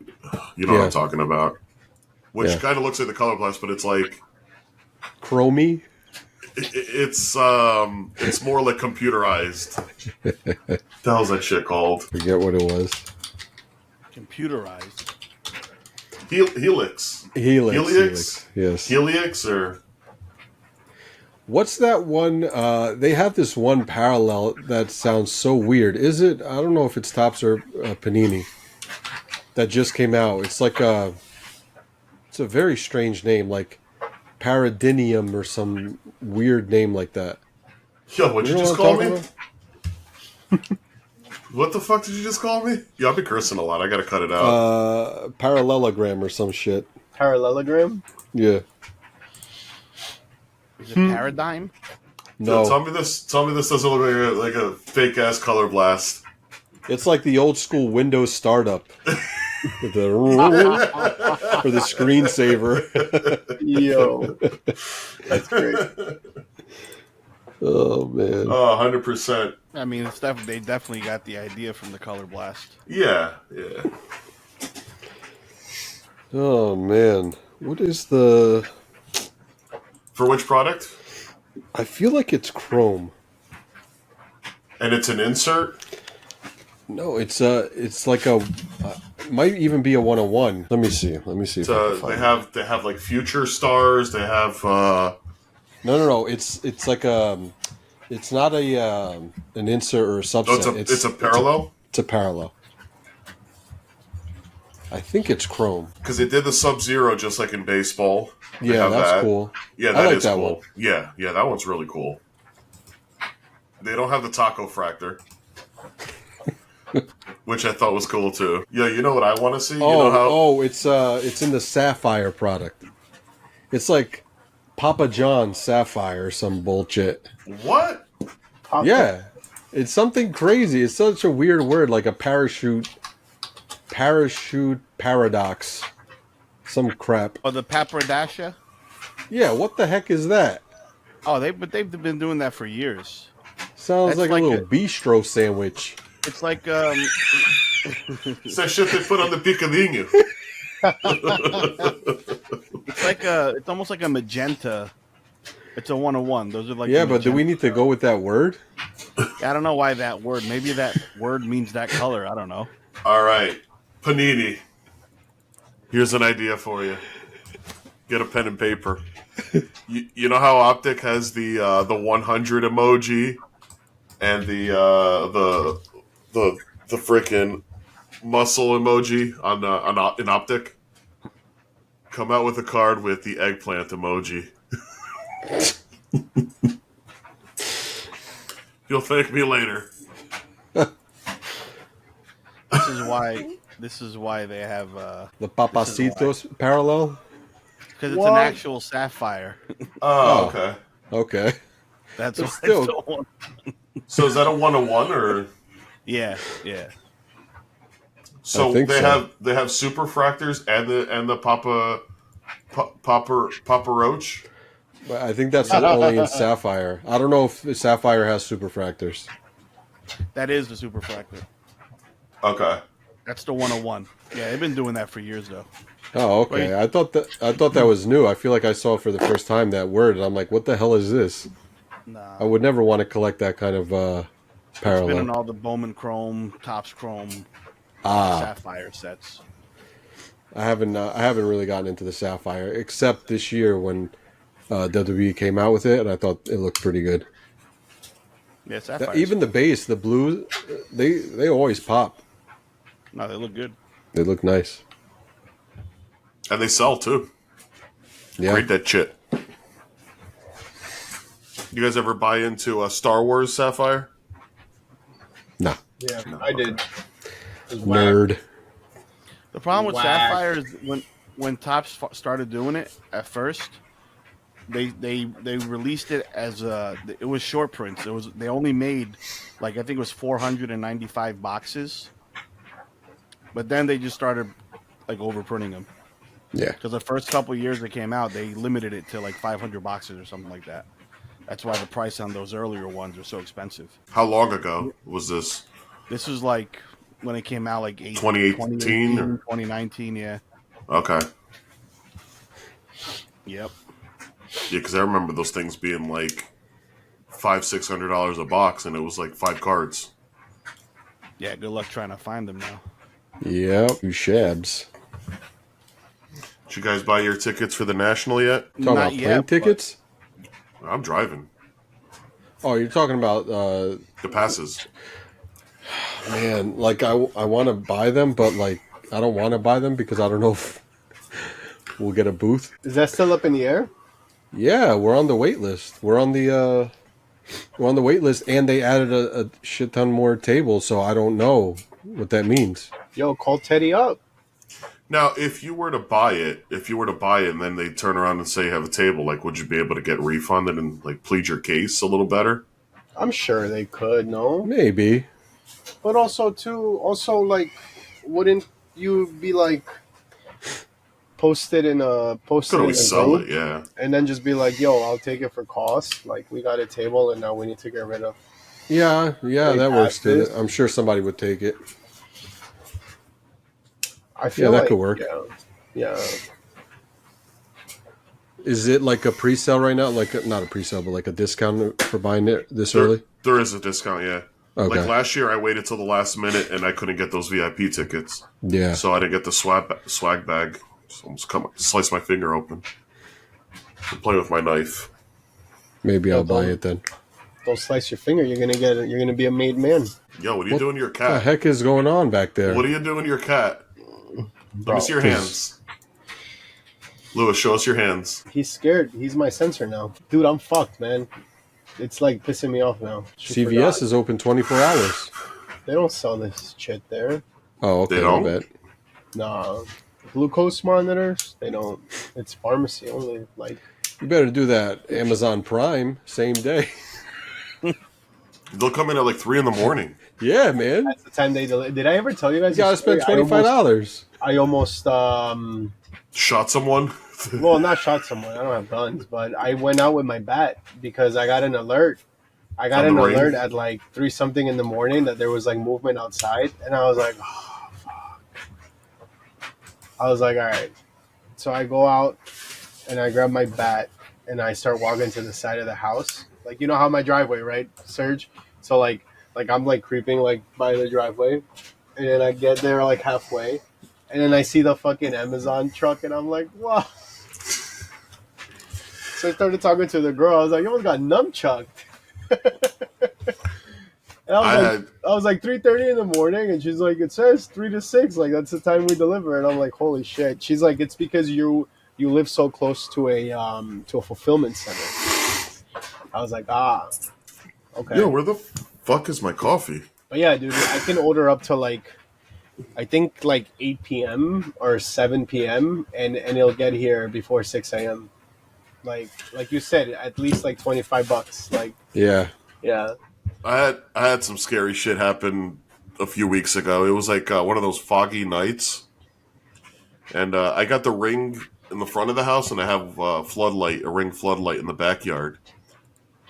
what I'm talking about. Which kind of looks like the Color Blast, but it's like chromey. It's more like computerized. The hell's that shit called? Forget what it was. Computerized. Helix. Yes. Helix or what's that one? They have this one parallel that sounds so weird. Is it? I don't know if it's Topps or Panini that just came out. It's like it's a very strange name, like Paradinium or some weird name like that. Yo, what'd you just call me? What the fuck did you just call me? Yeah, I've been cursing a lot. I gotta cut it out. Parallelogram or some shit. Parallelogram? Yeah. Is it Paradigm? No. So tell me this doesn't look like a fake ass Color Blast. It's like the old school Windows startup. For the screensaver. Yo. That's great. Oh, man. Oh, 100%. I mean, they definitely got the idea from the Color Blast. Yeah. Oh, man. What is the... For which product? I feel like it's Chrome. And it's an insert? No, it's like a... might even be a 101. Let me see. If they have like future stars. They have... No. It's like it's not an insert or a subset. No, it's a parallel? It's a parallel. I think it's Chrome. Because they did the Sub-Zero just like in baseball. Yeah, that's cool. Yeah, I like is that cool. one. Yeah, that one's really cool. They don't have the Taco Fractor. Which I thought was cool too. Yeah, you know what I want to see? It's in the Sapphire product. It's like Papa John's Sapphire or some bullshit. What? Yeah. It's something crazy. It's such a weird word, like a parachute paradox. Some crap. Oh, the Papradasha? Yeah, what the heck is that? Oh, they've been doing that for years. Sounds like a little bistro sandwich. It's like it's that shit they put on the picadillo. It's almost like a magenta. It's a 101. Those are like but do we need to go with that word? I don't know why that word. Maybe that word means that color. I don't know. All right, Panini. Here's an idea for you. Get a pen and paper. You know how Optic has the 100 emoji and the freaking muscle emoji in Optic? Come out with a card with the eggplant emoji. You'll thank me later. This is why they have the Papacitos parallel. Because it's an actual sapphire. Oh, okay. Okay. That's But why still- it's the one. So is that a 101 or? Yeah. So I think so. they have super fractors and the Papa Roach. But I think that's only in Sapphire. I don't know if Sapphire has superfractors. That is the superfractor. Okay. That's the 101. Yeah, they've been doing that for years though. Oh, okay. Wait. I thought that was new. I feel like I saw it for the first time that word, and I'm like, what the hell is this? Nah. I would never want to collect that kind of It's been parallel. in all the Bowman Chrome, Topps Chrome, Sapphire sets. I haven't really gotten into the Sapphire except this year when WWE came out with it, and I thought it looked pretty good. Yeah, Sapphire. Even the base, the blues, they always pop. No, they look good. They look nice. And they sell too. Yeah. Rate that shit. You guys ever buy into a Star Wars Sapphire? No. Yeah, I did. It was whack. Nerd. The problem with Whack. Sapphire is when Topps started doing it at first, they released it as it was short prints. They only made like I think it was 495 boxes, but then they just started like overprinting them. Yeah. Because the first couple years they came out, they limited it to like 500 boxes or something like that. That's why the price on those earlier ones are so expensive. How long ago was this? This was like when it came out, like 2018 or 2019. Yeah. Okay. Yep. Yeah, because I remember those things being like $500-$600 a box, and it was like 5 cards. Yeah. Good luck trying to find them now. Yep. You shabs. Did you guys buy your tickets for the National yet? Talking Not about plane yet, tickets? I'm driving. Oh, you're talking about The passes. man. Like I want to buy them, but like I don't want to buy them because I don't know if we'll get a booth. Is that still up in the air? Yeah, we're on the wait list. We're on the wait list, and they added a shit ton more tables. So I don't know what that means. Yo, call Teddy up. Now, if you were to buy it, and then they turn around and say you have a table, like, would you be able to get refunded and like plead your case a little better? I'm sure they could, no? Maybe. But also like, wouldn't you be like posted in a Could always sell group, it, yeah. and then just be like, yo, I'll take it for cost. Like, we got a table, and now we need to get rid of. Yeah, They that works passed too. it. I'm sure somebody would take it. I feel that like, could work. Yeah. Is it like a pre-sale right now? Like not a pre-sale, but like a discount for buying it this early? There is a discount, yeah. Okay. Like last year, I waited till the last minute and I couldn't get those VIP tickets. Yeah. So I didn't get the swag bag. So almost slice my finger open. I'm playing with my knife. Maybe I'll buy it then. Don't slice your finger. You're gonna be a made man. Yo, what are you doing to your What the cat? heck is going on back there? What are you doing to your cat? Let me see your Bro, hands. Lewis, show us your hands. He's scared. He's my sensor now, dude. I'm fucked, man. It's like pissing me off now. She CVS forgot. is open 24 hours. They don't sell this shit there. Oh, okay. They don't? I bet. Nah, glucose monitors. They don't. It's pharmacy only. Like, You better do that Amazon Prime same day. They'll come in at like 3 a.m. Yeah, man. that's the time they deliver. Did I ever tell you guys? You gotta this story? spend $25. I almost Shot someone. well, not shot someone. I don't have guns, but I went out with my bat because I got an alert. I got On an the rain? alert at like 3 something in the morning that there was like movement outside, and I was like, oh, fuck. I was like, all right. So I go out and I grab my bat and I start walking to the side of the house. Like, you know how my driveway, right, Serge? So like I'm like creeping like by the driveway, and then I get there like halfway, and then I see the fucking Amazon truck, and I'm like, wow. So I started talking to the girl. I was like, you almost got nunchucked. And I was like 3:30 in the morning, and she's like, it says 3 to 6, like that's the time we deliver. And I'm like, holy shit. She's like, it's because you live so close to a fulfillment center. I was like, okay. Yo, where the fuck is my coffee? But yeah, dude, I can order up to like, I think like 8 p.m. or 7 p.m. and it'll get here before 6 a.m. Like you said, at least like $25. Like, Yeah. yeah. I had some scary shit happen a few weeks ago. It was like one of those foggy nights, and I got the ring in the front of the house, and I have a ring floodlight in the backyard.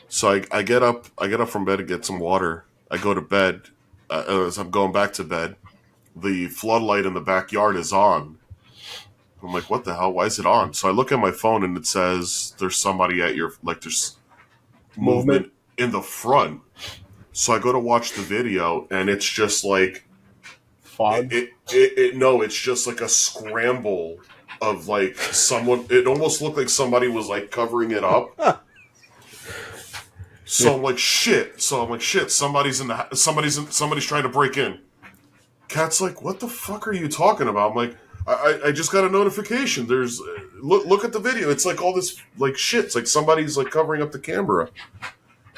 So I get up from bed to get some water. I go to bed. As I'm going back to bed, the floodlight in the backyard is on. I'm like, what the hell? Why is it on? So I look at my phone, and it says there's somebody at your, like, there's movement in the front. So I go to watch the video, and it's just like Fog. No, it's just like a scramble of like someone. It almost looked like somebody was like covering it up. So I'm like, shit. Somebody's trying to break in. Cat's like, what the fuck are you talking about? I'm like, I just got a notification. There's look at the video. It's like all this like shit. It's like somebody's like covering up the camera.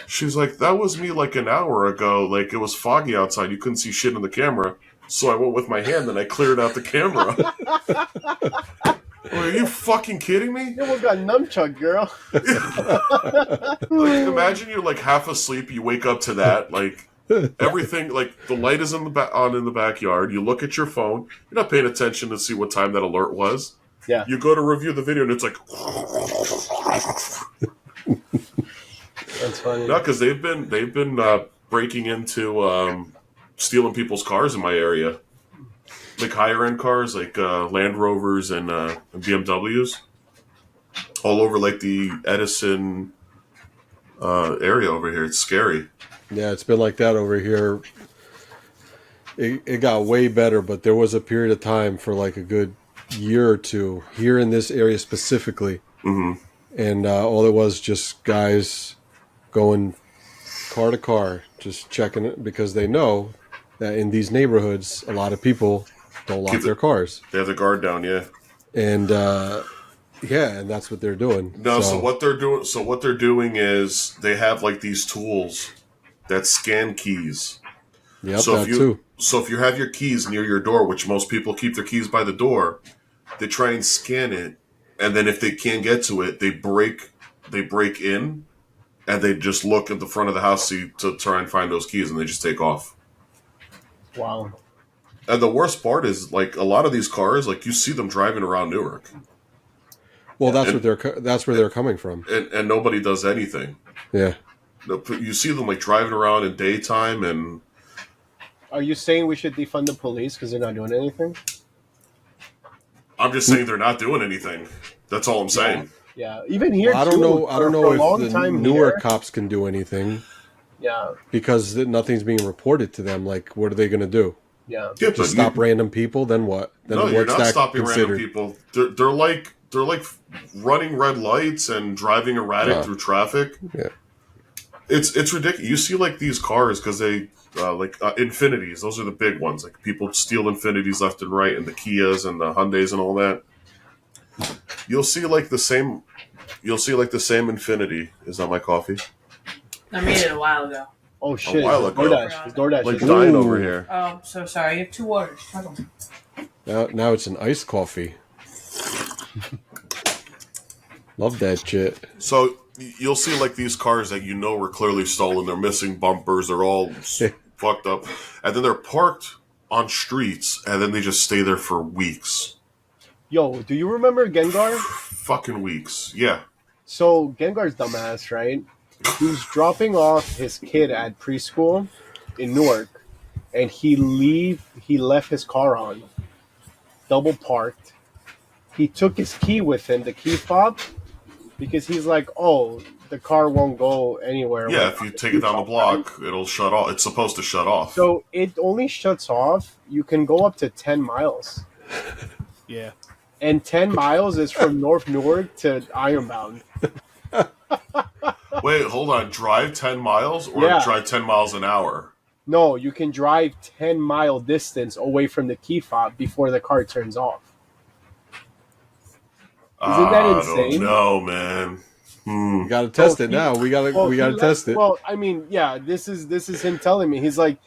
She's like, that was me like an hour ago. Like, it was foggy outside. You couldn't see shit in the camera. So I went with my hand and I cleared out the camera. Are you fucking kidding me? You almost got nunchuck, girl. Like, imagine you're like half asleep. You wake up to that. Like everything. Like the light is in the backyard. You look at your phone. You're not paying attention to see what time that alert was. Yeah. You go to review the video and it's like. That's funny. No, because they've been breaking into stealing people's cars in my area, like higher end cars, like Land Rovers and BMWs, all over like the Edison area over here. It's scary. Yeah, it's been like that over here. It got way better, but there was a period of time for like a good year or two here in this area specifically, and all it was just guys going car to car, just checking it because they know that in these neighborhoods, a lot of people don't lock their cars. They have the guard down, yeah. And and that's what they're doing. No, so what they're doing is they have like these tools that scan keys. Yep, So too. if you have your keys near your door, which most people keep their keys by the door, they try and scan it, and then if they can't get to it, they break in, and they just look at the front of the house to try and find those keys, and they just take off. Wow. And the worst part is, like, a lot of these cars, like, you see them driving around Newark. Well, that's where they're coming from, and nobody does anything. Yeah. You see them like driving around in daytime, and Are you saying we should defund the police because they're not doing anything? I'm just saying they're not doing anything. That's all I'm saying. Yeah, even here. Well, I don't know. I don't know if the Newark here, cops can do anything. Yeah. Because nothing's being reported to them. Like, what are they going to do? Yeah. Just stop random people? Then what? Then No, you're what's not that stopping considered? random people. They're like running red lights and driving erratic through traffic. Yeah. It's ridiculous. You see like these cars because they Infinities. Those are the big ones. Like people steal Infinities left and right, and the Kias and the Hyundais and all that. You'll see like the same Infinity. Is that my coffee? I made it a while ago. Oh shit! while ago. DoorDash. It's DoorDash. Like dying over here. Oh, so sorry. You have 2 waters. Try them. Now it's an iced coffee. Love that shit. So you'll see like these cars that you know were clearly stolen. They're missing bumpers. They're all fucked up, and then they're parked on streets, and then they just stay there for weeks. Yo, do you remember Gengar? Fucking weeks. Yeah. So Gengar's dumbass, right? He was dropping off his kid at preschool in Newark, and he left his car on, double parked. He took his key with him, the key fob, because he's like, oh, the car won't go anywhere. Yeah, if you take it down the block, it'll shut off. It's supposed to shut off. So it only shuts off. You can go up to 10 miles. Yeah. And 10 miles is from North Newark to Ironbound. Wait, hold on. Drive 10 miles or Yeah. drive 10 miles an hour? No, you can drive 10-mile distance away from the key fob before the car turns off. Isn't that insane? I don't know, man. We got to test it now. We got to test it. Well, I mean, yeah, this is him telling me. He's like,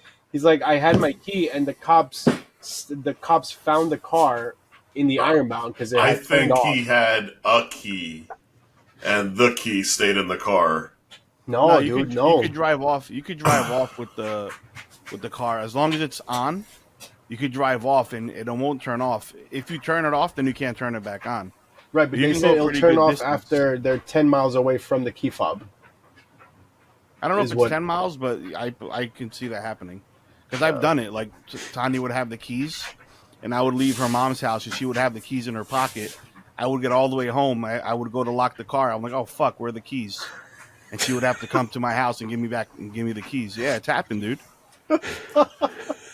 I had my key, and the cops found the car in the Ironbound because I think he had a key, and the key stayed in the car. No, you dude, could, no. You could drive off. You could drive off with the car as long as it's on. You could drive off, and it won't turn off. If you turn it off, then you can't turn it back on. Right, but You they can said go it'll pretty turn good off distance. after they're 10 miles away from the key fob. I don't know if Is it's what- 10 miles, but I can see that happening. Because I've done it. Like, Tanya would have the keys, and I would leave her mom's house, and she would have the keys in her pocket. I would get all the way home. I would go to lock the car. I'm like, oh, fuck, where are the keys? And she would have to come to my house and give me the keys. Yeah, it's happened, dude.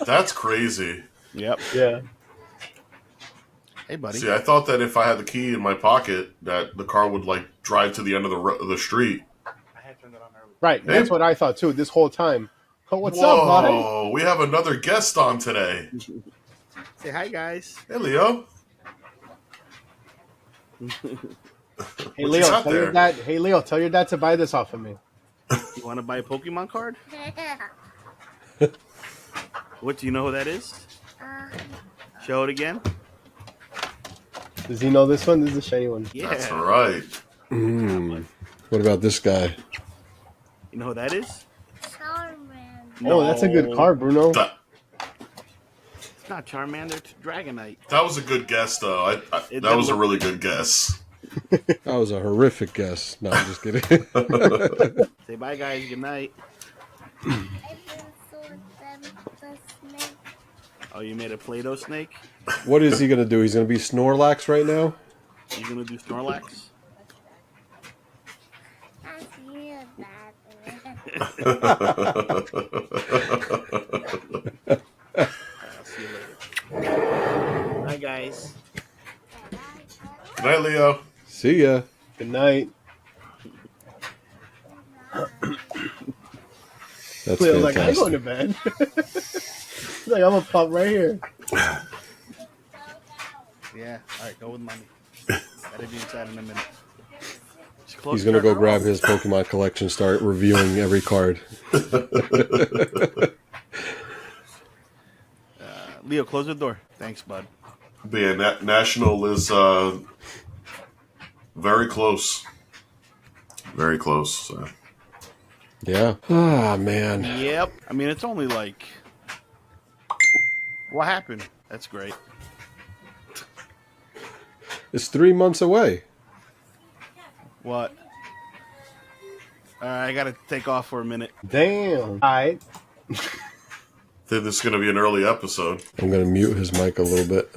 That's crazy. Yep. Yeah. Hey, buddy. See, I thought that if I had the key in my pocket, that the car would like drive to the end of the street. I had turned it on early. Right, that's what I thought too this whole time. Oh, what's up, bud? Whoa, we have another guest on today. Say hi, guys. Hey, Leo. Hey What Leo, you got tell your there? dad. Hey Leo, tell your dad to buy this off of me. You want to buy a Pokemon card? What, do you know who that is? Show it again. Does he know this one? This is a shiny one. Yeah. That's right. What about this guy? You know who that is? Charmander. Oh, that's a good card, Bruno. It's not Charmander, it's Dragonite. That was a good guess, though. That was a really good guess. That was a horrific guess. No, I'm just kidding. Say bye, guys. Good night. Oh, you made a Play-Doh snake? What is he gonna do? He's gonna be Snorlax right now. You gonna do Snorlax? I'll see you later. Bye, guys. Good night, Leo. See ya. Good night. That's Leo's like, I'm fantastic. going to bed. He's like, I'm gonna pop right here. Yeah. All right, go with mommy. Gotta be inside in a minute. He's gonna go grab his Pokemon collection, start reviewing every card. Leo, close the door. Thanks, bud. But yeah, National is very close. Very close. So. Yeah. Ah, man. Yep. I mean, it's only like... What happened? That's great. It's 3 months away. What? I gotta take off for a minute. Damn. All right. I think this is going to be an early episode. I'm gonna mute his mic a little bit.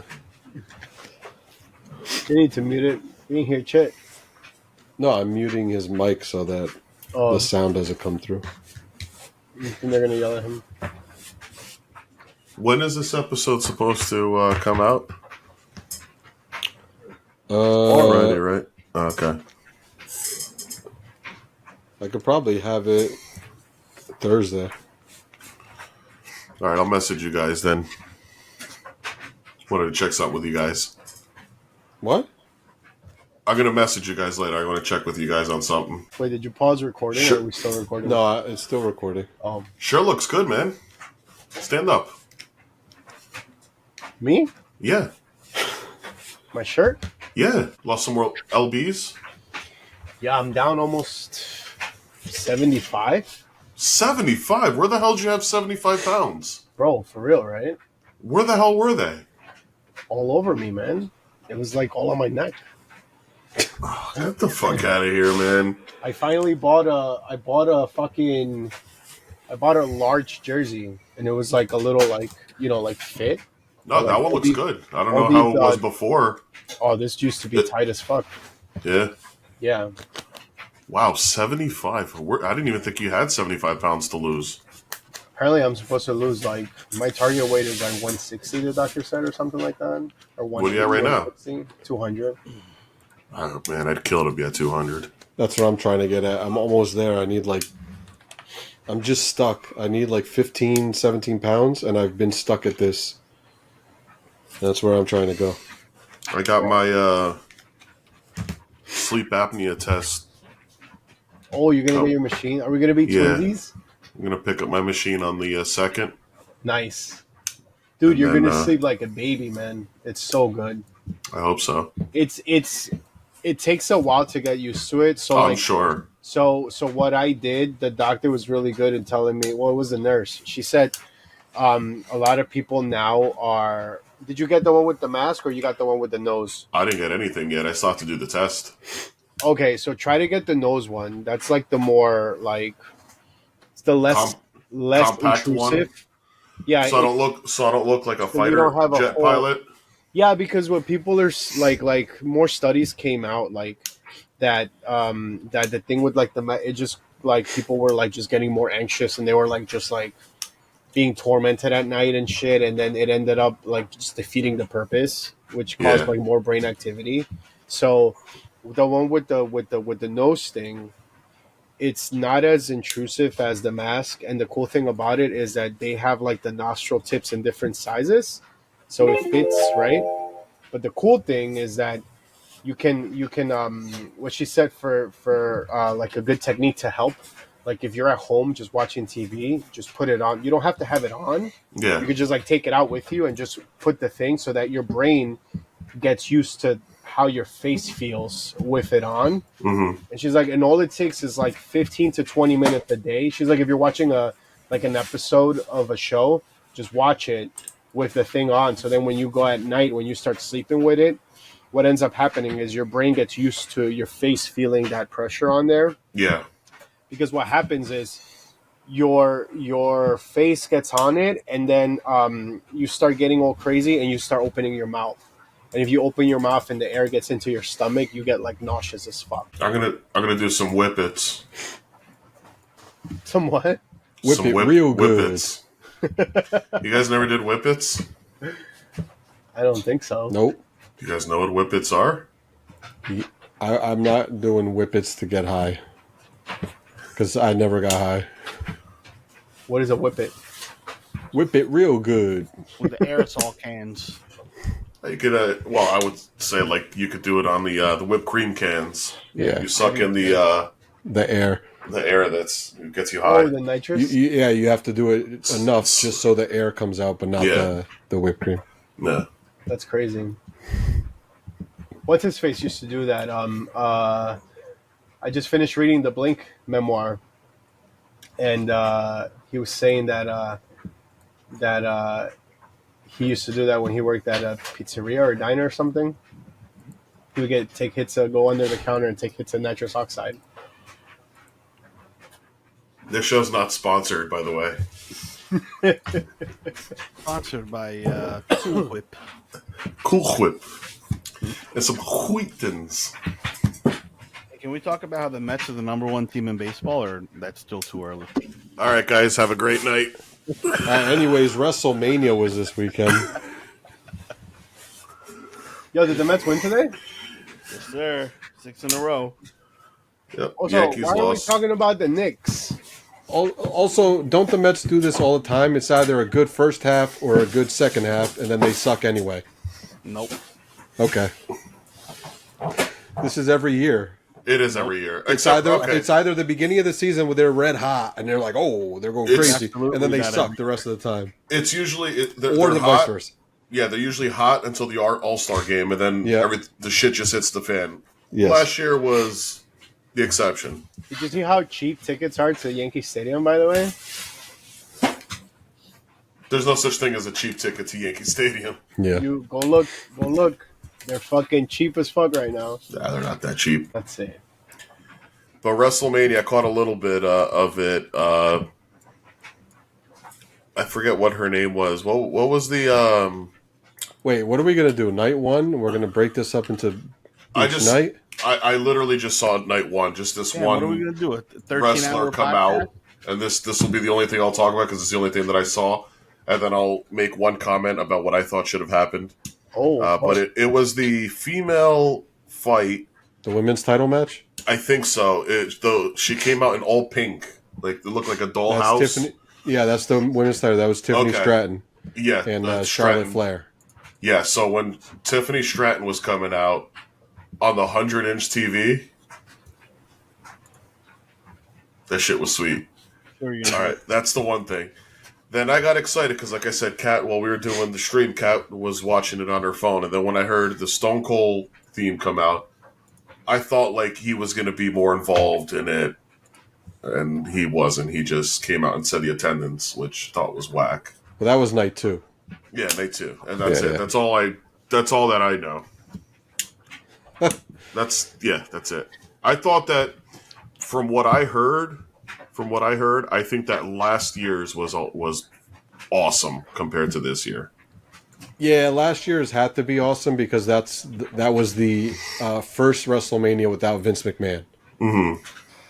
You need to mute it. You can hear Chit. No, I'm muting his mic so that Oh, the sound doesn't come through. and they're gonna yell at him. When is this episode supposed to come out? Already, right? Okay. I could probably have it Thursday. All right, I'll message you guys then. Wanted to check something with you guys. What? I'm going to message you guys later. I want to check with you guys on something. Wait, did you pause recording Sure. or are we still recording? No, it's still recording. Sure looks good, man. Stand up. Me? Yeah. My shirt? Yeah. Lost some more LBs. Yeah, I'm down almost 75. 75? Where the hell did you have 75 pounds? Bro, for real, right? Where the hell were they? All over me, man. It was like all on my neck. Get the fuck out of here, man. I finally bought a large jersey, and it was like a little like fit. No, Like, that one looks these- good. I don't all know how these, it was before. Oh, this used to be tight as fuck. Yeah. Yeah. Wow, 75. I didn't even think you had 75 pounds to lose. Apparently, I'm supposed to lose like my target weight is like 160. The doctor said, or something like that, or What are you at right now? 200. Oh, man, I'd kill to be at 200. That's what I'm trying to get at. I'm almost there. I'm just stuck. I need like 15, 17 pounds, and I've been stuck at this. That's where I'm trying to go. I got my sleep apnea test. Oh, you're gonna Oh. get your machine? Are we gonna be Yeah. twinsies? I'm going to pick up my machine on the 2nd. Nice, dude. And You're then, gonna sleep like a baby, man. It's so good. I hope so. It takes a while to get used to it. So I'm like, sure. so what I did, the doctor was really good in telling me. Well, it was the nurse. She said, a lot of people now are. Did you get the one with the mask, or you got the one with the nose? I didn't get anything yet. I still have to do the test. Okay, so try to get the nose one. That's like the more like it's the less compact one? intrusive. Yeah, So I don't look like a you fighter don't have a jet whole- pilot. yeah, because what people are like more studies came out like that that the thing with like it just like people were like just getting more anxious and they were like just like being tormented at night and shit, and then it ended up like just defeating the purpose, which caused Yeah. like more brain activity. So the one with the nose thing, it's not as intrusive as the mask, and the cool thing about it is that they have like the nostril tips in different sizes, so it fits right. But the cool thing is that you can what she said for like a good technique to help, like if you're at home just watching TV, just put it on. You don't have to have it on. Yeah. You could just like take it out with you and just put the thing so that your brain gets used to how your face feels with it on. Mm-hmm. And she's like, and all it takes is like 15 to 20 minutes a day. She's like, if you're watching an episode of a show, just watch it with the thing on. So then when you go at night, when you start sleeping with it, what ends up happening is your brain gets used to your face feeling that pressure on there. Yeah. Because what happens is your face gets on it, and then you start getting all crazy, and you start opening your mouth. And if you open your mouth and the air gets into your stomach, you get like nauseous as fuck. I'm gonna do some whippets. Some what? Whip it real good. Whippets. You guys never did whippets? I don't think so. Nope. You guys know what whippets are? I'm not doing whippets to get high. Because I never got high. What is a whippet? Whip it real good. With the aerosol cans. You could, I would say like you could do it on the whipped cream cans. Yeah. You suck in the air. The air it gets you high. Oh, the nitrous? You have to do it enough just so the air comes out, but not the whipped cream. Yeah. That's crazy. What's his face used to do that? I just finished reading the Blink memoir, and he was saying that he used to do that when he worked at a pizzeria or a diner or something. He would take hits, go under the counter and take hits of nitrous oxide. This show's not sponsored, by the way. Sponsored by Cool Whip. Cool Whip. And some Wheatons. Can we talk about how the Mets are the number one team in baseball, or that's still too early? All right, guys, have a great night. Anyways, WrestleMania was this weekend. Yo, did the Mets win today? Yes, sir. 6 in a row. Yep. Also, Yankees why are we lost. talking about the Knicks? Also, don't the Mets do this all the time? It's either a good first half or a good second half, and then they suck anyway. Nope. Okay. This is every year. It is every year. It's either the beginning of the season where they're red hot and they're like, oh, they're going crazy, and then they suck the rest of the time. It's usually they're the hot. vice versa. Yeah, they're usually hot until the All-Star game, and then the shit just hits the fan. Yes. Last year was the exception. Did you see how cheap tickets are to Yankee Stadium, by the way? There's no such thing as a cheap ticket to Yankee Stadium. Yeah. You go look. They're fucking cheap as fuck right now. Nah, they're not that cheap. That's it. But WrestleMania, I caught a little bit of it. I forget what her name was. What was the... Wait, what are we going to do? Night one? We're going to break this up into night? I literally just saw night one. Just this one What are we going to do? A 13-hour wrestler come podcast? out. And this will be the only thing I'll talk about because it's the only thing that I saw. And then I'll make one comment about what I thought should have happened. But it was the female fight. The women's title match? I think so. She came out in all pink. Like, it looked like a dollhouse. Tiffany. Yeah, that's the women's title. That was Tiffany Stratton. Yeah. And Stratton. Charlotte Flair. Yeah, so when Tiffany Stratton was coming out on the 100-inch TV, that shit was sweet. Sure, all right, that's the one thing. Then I got excited because, like I said, Kat, while we were doing the stream, Kat was watching it on her phone. And then when I heard the Stone Cold theme come out, I thought like he was going to be more involved in it. And he wasn't. He just came out and said the attendance, which I thought was whack. Well, that was night two. Yeah, night two. And that's it. Yeah. That's all that I know. That's it. I thought that from what I heard, I think that last year's was awesome compared to this year. Yeah, last year's had to be awesome because that was the first WrestleMania without Vince McMahon. Mm-hmm.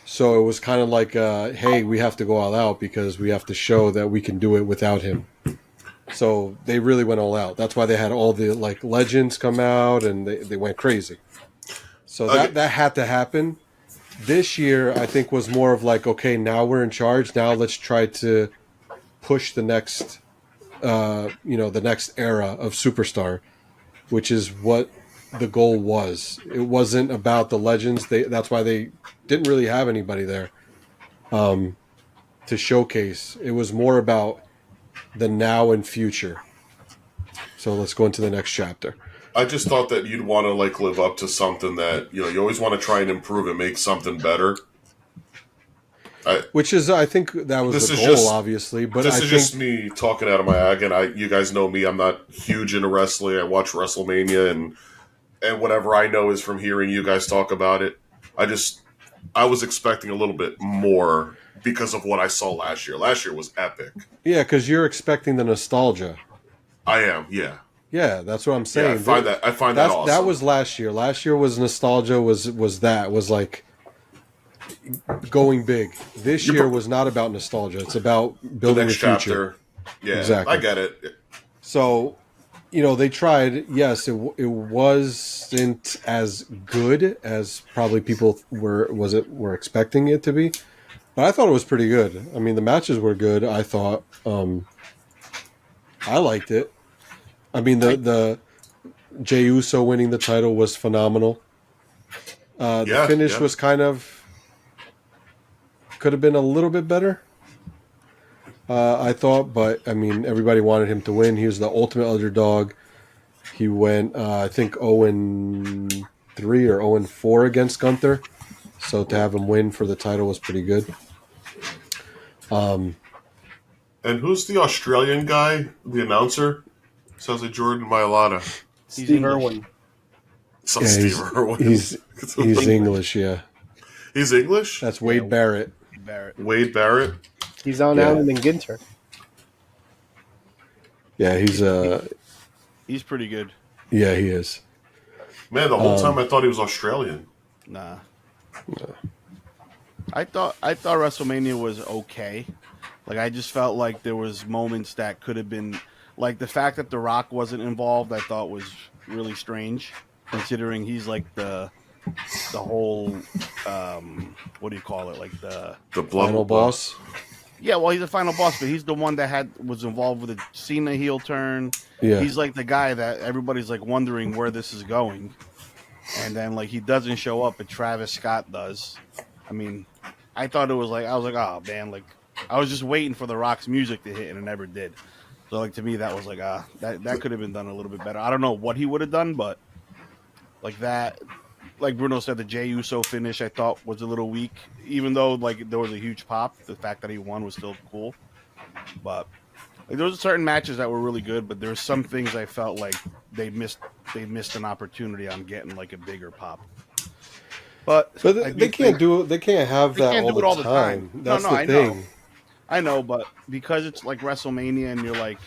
So it was kind of like, hey, we have to go all out because we have to show that we can do it without him. So they really went all out. That's why they had all the like legends come out and they went crazy. So that had to happen. This year, I think, was more of like, okay, now we're in charge. Now let's try to push the next, the next era of superstar, which is what the goal was. It wasn't about the legends. That's why they didn't really have anybody there to showcase. It was more about the now and future. So let's go into the next chapter. I just thought that you'd want to like live up to something that you always want to try and improve and make something better. Which is, I think that was the goal, obviously. But this is just me talking out of my ag, and you guys know me. I'm not huge into wrestling. I watch WrestleMania, and whatever I know is from hearing you guys talk about it. I was expecting a little bit more because of what I saw last year. Last year was epic. Yeah, because you're expecting the nostalgia. I am, yeah. Yeah, that's what I'm saying. Yeah, I find that awesome. That was last year. Last year was nostalgia. Was like going big. This year was not about nostalgia. It's about building the future. Chapter. Yeah, exactly. I get it. So, they tried. Yes, it wasn't as good as probably people were expecting it to be, but I thought it was pretty good. I mean, the matches were good. I thought. I liked it. I mean, the Jey Uso winning the title was phenomenal. The finish was could have been a little bit better, I thought. But, I mean, everybody wanted him to win. He was the ultimate underdog. He went, I think, 0-3 or 0-4 against Gunther. So to have him win for the title was pretty good. And who's the Australian guy, the announcer? Sounds like Jordan Mailata. Steve Irwin. Steve Irwin. He's English, yeah. He's English? That's Wade Barrett. Wade Barrett? He's on Allen and Ginter. Yeah, he's pretty good. Yeah, he is. Man, the whole time I thought he was Australian. Nah. I thought WrestleMania was okay. Like, I just felt like there was moments that could have been, like, the fact that The Rock wasn't involved, I thought was really strange, considering he's like the whole what do you call it? Like the final boss. Yeah, well, he's the final boss, but he's the one that was involved with the Cena heel turn. Yeah, he's like the guy that everybody's like wondering where this is going, and then like he doesn't show up, but Travis Scott does. I mean, I thought it was like, I was like, oh man, like I was just waiting for The Rock's music to hit, and it never did. So like to me, that was like that could have been done a little bit better. I don't know what he would have done, but like that. Like Bruno said, the Jey Uso finish I thought was a little weak, even though like there was a huge pop. The fact that he won was still cool, but like there was certain matches that were really good, but there were some things I felt like they missed an opportunity on getting like a bigger pop. But they can't have that all the time. That's the thing. I know, but because it's like WrestleMania, and you're like,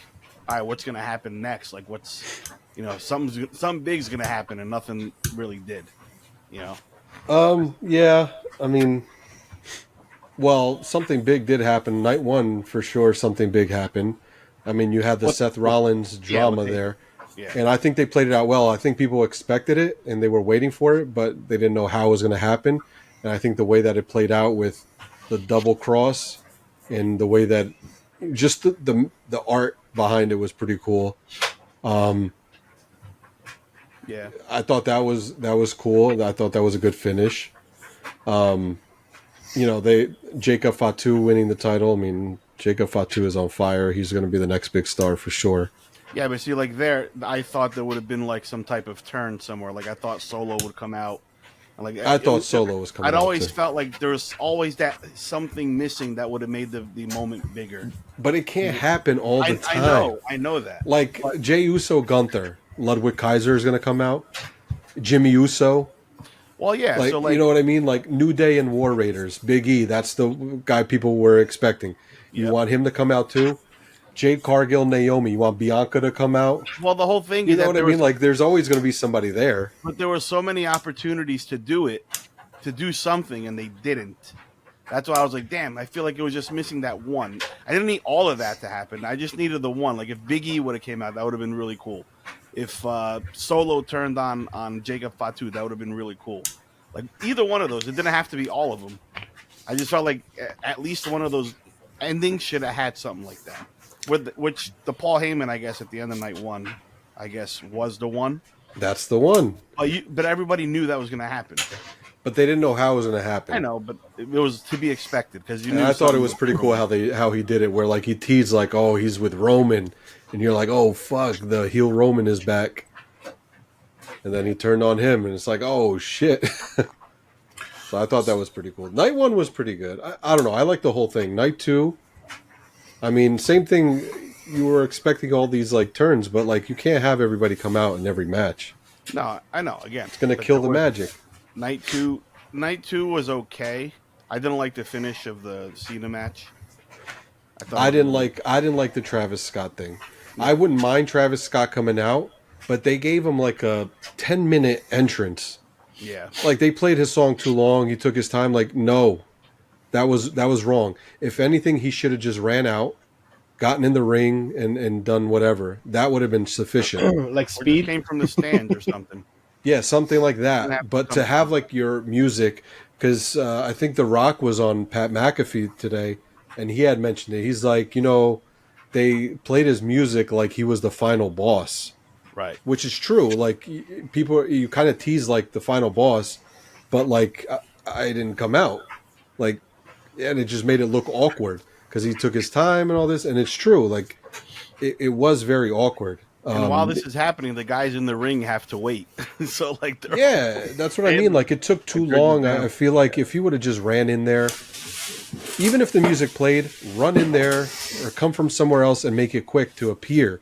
all right, what's gonna happen next? Like, something big's gonna happen, and nothing really did. Yeah, I mean, well, something big did happen. Night one, for sure, something big happened. I mean, you had the Seth Rollins drama there. Yeah. And I think they played it out well. I think people expected it, and they were waiting for it, but they didn't know how it was going to happen. And I think the way that it played out with the double cross and the way that just the art behind it was pretty cool. Yeah, I thought that was cool. I thought that was a good finish. Jacob Fatu winning the title. I mean, Jacob Fatu is on fire. He's going to be the next big star for sure. Yeah, but see, like there, I thought there would have been like some type of turn somewhere. Like I thought Solo would come out. Like I thought Solo was coming. I'd always felt like there was always that something missing that would have made the moment bigger. But it can't happen all the time. I know that. Like Jey Uso, Gunther, Ludwig Kaiser is going to come out. Jimmy Uso. Well, yeah. Like, so like, you know what I mean? Like New Day and War Raiders. Big E, that's the guy people were expecting. You want him to come out too? Jade Cargill, Naomi. You want Bianca to come out? Well, the whole thing is, you know what I mean? Like, there's always going to be somebody there. But there were so many opportunities to do something, and they didn't. That's why I was like, damn, I feel like it was just missing that one. I didn't need all of that to happen. I just needed the one. Like, if Big E would have came out, that would have been really cool. If Solo turned on Jacob Fatu, that would have been really cool. Like, either one of those. It didn't have to be all of them. I just felt like at least one of those endings should have had something like that. Which the Paul Heyman, I guess, at the end of night one, I guess, was the one. That's the one. But everybody knew that was going to happen. But they didn't know how it was going to happen. I know, but it was to be expected because you knew. And I thought it was pretty cool how he did it, where like he teased like, oh, he's with Roman, and you're like, oh fuck, the heel Roman is back. And then he turned on him, and it's like, oh, shit. So I thought that was pretty cool. Night 1 was pretty good. I don't know. I like the whole thing. Night 2, I mean, same thing. You were expecting all these, like, turns, but, like, you can't have everybody come out in every match. No, I know. Again, It's going to kill the magic. Night two was okay. I didn't like the finish of the Cena match. I didn't like the Travis Scott thing. Yeah. I wouldn't mind Travis Scott coming out, but they gave him like a 10-minute entrance. Yeah. Like they played his song too long. He took his time. Like, no, that was wrong. If anything, he should have just ran out, gotten in the ring, and done whatever. That would have been sufficient. Like Speed came from the stand or something. Yeah, something like that. But to have like your music, because I think The Rock was on Pat McAfee today, and he had mentioned it. He's like, they played his music like he was the final boss. Right. Which is true. Like, people, you kind of tease like the final boss, but like, I didn't come out. Like, and it just made it look awkward because he took his time and all this. And it's true. Like, it was very awkward. And while this is happening, the guys in the ring have to wait. So, like, yeah, that's what I mean. Like, it took too long. I feel like if you would have just ran in there, even if the music played, run in there or come from somewhere else and make it quick to appear.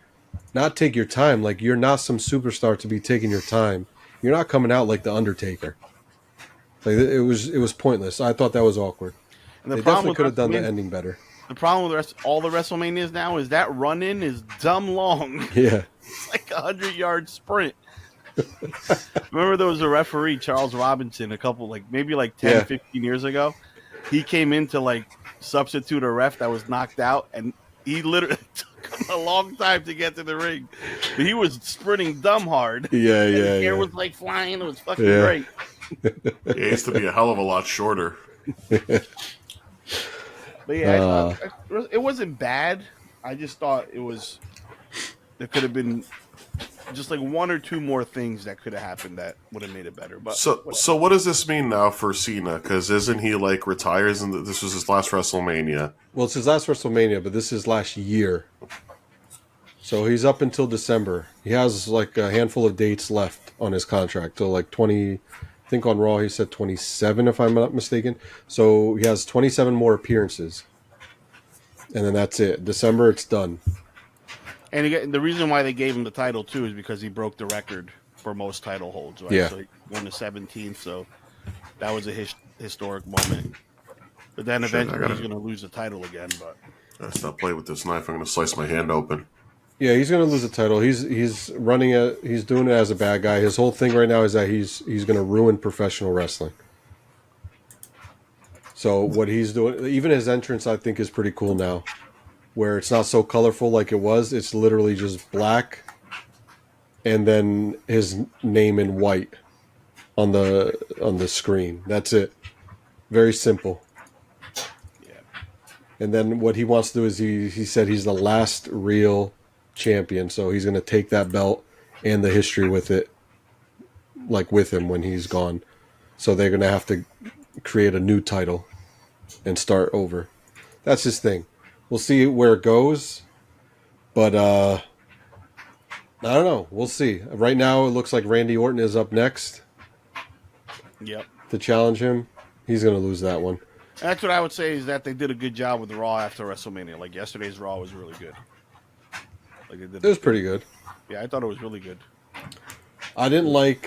Not take your time. Like, you're not some superstar to be taking your time. You're not coming out like the Undertaker. Like, it was pointless. I thought that was awkward. And they definitely could have done the ending better. The problem with all the WrestleManias now is that run-in is dumb long. Yeah. It's like a 100-yard sprint. Remember there was a referee, Charles Robinson, maybe 10, 15 years ago. He came in to, like, substitute a ref that was knocked out, and he literally took him a long time to get to the ring. But he was sprinting dumb hard. Yeah. His hair was, like, flying. It was fucking great. It used to be a hell of a lot shorter. But yeah, it wasn't bad. I just thought there could have been just like one or two more things that could have happened that would have made it better. But so what does this mean now for Cena? Because isn't he like retires and this was his last WrestleMania? Well, it's his last WrestleMania, but this is last year. So he's up until December. He has like a handful of dates left on his contract till like 20. I think on Raw he said 27, if I'm not mistaken. So he has 27 more appearances. And then that's it. December, it's done. And the reason why they gave him the title, too, is because he broke the record for most title holds. Right? Yeah. So he won the 17th, so that was a historic moment. But then eventually he's going to lose the title again. But Let's not play with this knife. I'm going to slice my hand open. Yeah, he's going to lose the title. He's running he's doing it as a bad guy. His whole thing right now is that he's going to ruin professional wrestling. So what he's doing, even his entrance, I think is pretty cool now, where it's not so colorful like it was. It's literally just black, and then his name in white on the screen. That's it. Very simple. yeah, And then what he wants to do is he said he's the last real champion, so he's going to take that belt and the history with it, like with him when he's gone. So they're going to have to create a new title and start over. That's his thing. We'll see where it goes, but I don't know. We'll see. Right now, it looks like Randy Orton is up next. Yep. To challenge him. He's going to lose that one. And that's what I would say is that they did a good job with Raw after WrestleMania. Like yesterday's Raw was really good. Like it was pretty good. Yeah, I thought it was really good. I didn't like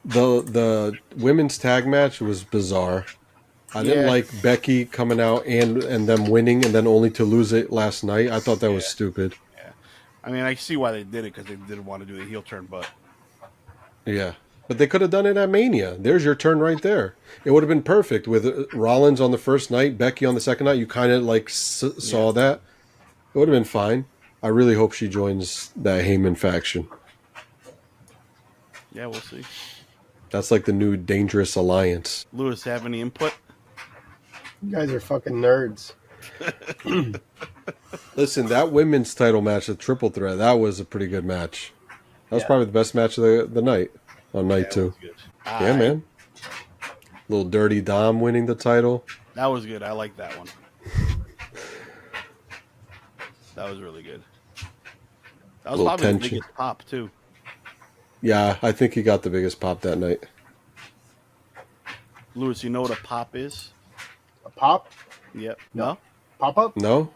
the women's tag match was bizarre. I didn't like Becky coming out and them winning and then only to lose it last night. I thought that was stupid. Yeah, I mean, I see why they did it because they didn't want to do the heel turn, but yeah, but they could have done it at Mania. There's your turn right there. It would have been perfect with Rollins on the first night, Becky on the second night. You kind of like saw that. It would have been fine. I really hope she joins that Heyman faction. Yeah, we'll see. That's like the new Dangerous Alliance. Lewis, have any input? You guys are fucking nerds. Listen, that women's title match, the triple threat, that was a pretty good match. That was probably the best match of the night on night 2. Yeah, man. Little Dirty Dom winning the title. That was good. I like that one. That was really good. That was Little probably tension. the biggest pop too. Yeah, I think he got the biggest pop that night. Lewis, you know what a pop is? A pop? Yep. No. No? Pop up? No,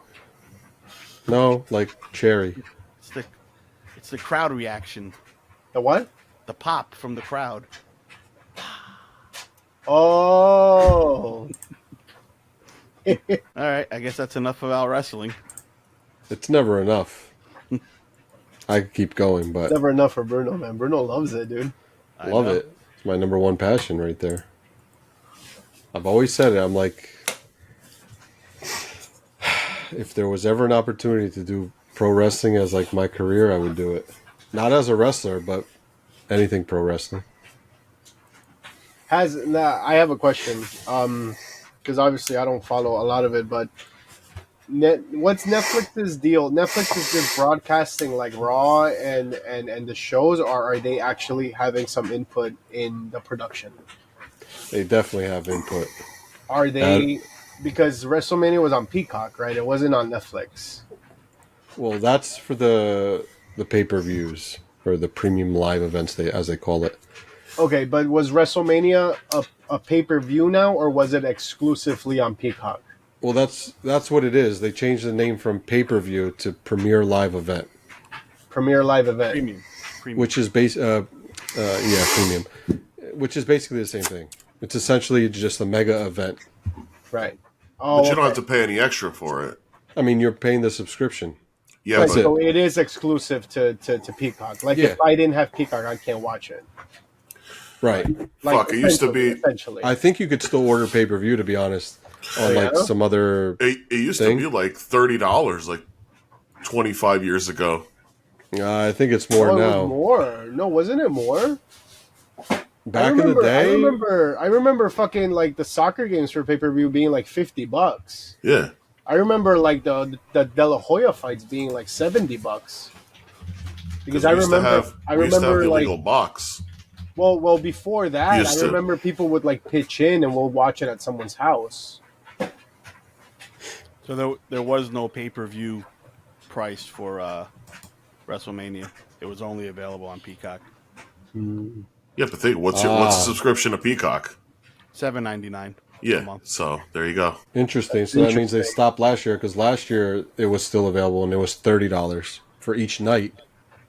like cherry. It's the crowd reaction. The what? The pop from the crowd. Oh. All right, I guess that's enough about wrestling. It's never enough. I could keep going, but Never enough for Bruno, man. Bruno loves it, dude. I love know. it. It's my number one passion right there. I've always said it. I'm like, if there was ever an opportunity to do pro wrestling as like my career, I would do it. Not as a wrestler, but anything pro wrestling. I have a question. Because obviously I don't follow a lot of it, but what's Netflix's deal? Netflix is just broadcasting like Raw and the shows, or are they actually having some input in the production? They definitely have input. Are they? Because WrestleMania was on Peacock, right? It wasn't on Netflix. Well, that's for the pay-per-views or the premium live events, as they call it. Okay, but was WrestleMania a pay-per-view now, or was it exclusively on Peacock? Well, that's what it is. They changed the name from pay-per-view to premier live event, Premier live event. Premium. which is premium, which is basically the same thing. It's essentially just a mega event. Right. But Oh, you don't okay. have to pay any extra for it. I mean, you're paying the subscription. Yeah, Right, That's but it. so it is exclusive to Peacock. Like, Yeah. if I didn't have Peacock, I can't watch it. Right. Like, Fuck, it used to be- essentially. I think you could still order pay-per-view, to be honest, on like yeah? some other. it used thing? to be like $30 like 25 years ago. I think it's more Oh, it was now. more. No, wasn't it more? Back in the day, I remember fucking like the soccer games for pay-per-view being like $50. Yeah. I remember like the De La Hoya fights being like $70. Because I we used to remember, have, I we used to have remember the like illegal box. well before that, Used I to. remember people would like pitch in and we'll watch it at someone's house. So there was no pay-per-view price for WrestleMania. It was only available on Peacock. Yeah, but think, what's the subscription to Peacock? $7.99 a Yeah, month. so there you go. interesting. So that means they stopped last year, because last year it was still available and it was $30 for each night,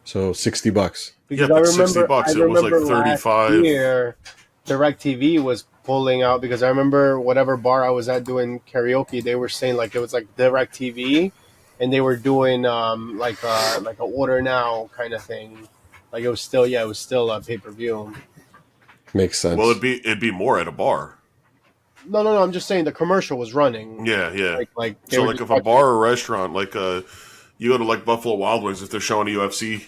so $60. Because Yeah, I but remember, $60, I it was like remember 35. last year, DirecTV was pulling out, because I remember whatever bar I was at doing karaoke, they were saying like it was like DirecTV, and they were doing like a order now kind of thing. Like it was still a pay-per-view. Makes sense. Well, it'd be more at a bar. No, I'm just saying the commercial was running. Yeah, yeah. Like they So were like just if a bar or restaurant, like you go to like Buffalo Wild Wings, if they're showing a UFC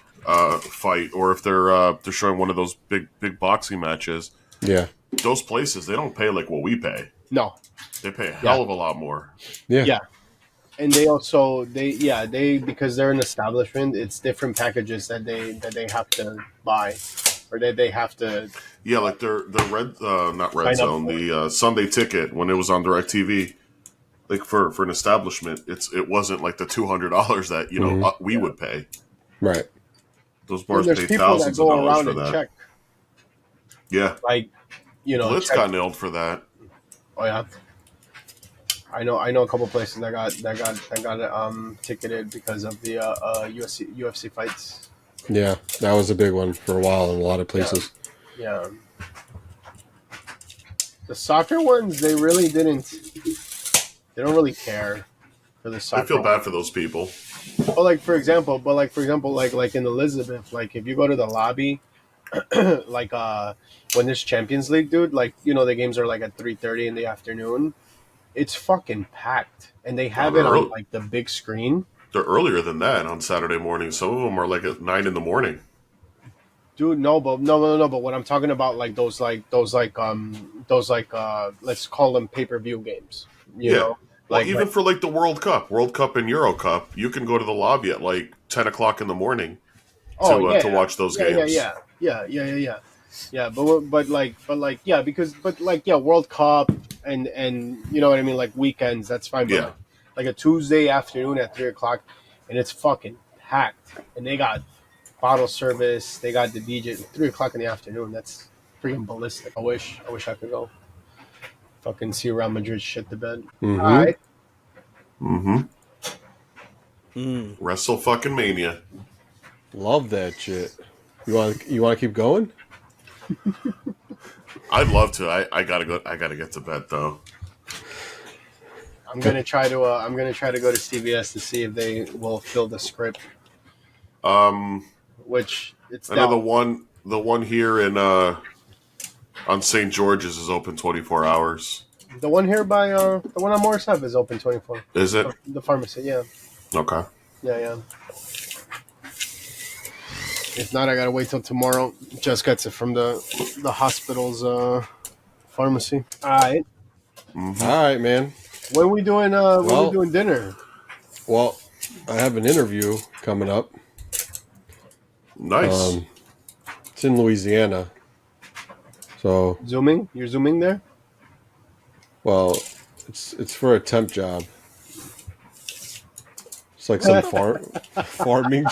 fight, or if they're showing one of those big boxing matches, yeah. those places they don't pay like what we pay. No. They pay a hell of a lot more. Yeah. Yeah. And they also they because they're an establishment, it's different packages that they have to buy, or that they have to. Yeah, like the not red Sign up zone, for the Sunday ticket when it was on DirecTV, like for an establishment, it wasn't like the $200 that we would pay. Right. Those And bars there's pay people that thousands of go dollars around for and that. check, Yeah, like Blitz check. got nailed for that. Oh yeah. I know a couple places that got ticketed because of the UFC fights. Yeah, that was a big one for a while in a lot of places. Yeah. The soccer ones, they really didn't. They don't really care for the soccer. I feel bad for those people. But like for example, like in Elizabeth, like if you go to the lobby, like when there's Champions League, dude, like the games are like at 3:30 in the afternoon. It's fucking packed, and they have it on like the big screen. They're earlier than that on Saturday morning. Some of them are like at 9 in the morning. Dude, no. But what I'm talking about, like those let's call them pay-per-view games. You know? Well, Like even for like the World Cup and Euro Cup, you can go to the lobby at like 10 o'clock in the morning to watch those games. Yeah, but World Cup and you know what I mean, like weekends, that's fine. But Yeah. like a Tuesday afternoon at 3:00, and it's fucking packed, and they got bottle service. They got the DJ at 3 o'clock in the afternoon. That's freaking ballistic. I wish I could go. Fucking see Real Madrid shit the bed. Mm-hmm. All right. Wrestle fucking mania. Love that shit. You want to keep going? I'd love to. I gotta go. I gotta get to bed though. I'm gonna try to go to CVS to see if they will fill the script. Which it's I know the one here in on St. George's is open 24 hours. the one here by the one on Morris Ave is open 24. Is it? The pharmacy, yeah. Okay. Yeah. If not, I gotta wait till tomorrow. Just gets it from the hospital's pharmacy. All right. All right, man. When are we doing? When are we doing dinner? Well, I have an interview coming up. Nice. It's in Louisiana. So Zooming? You're zooming there? well, it's for a temp job. It's like some farming.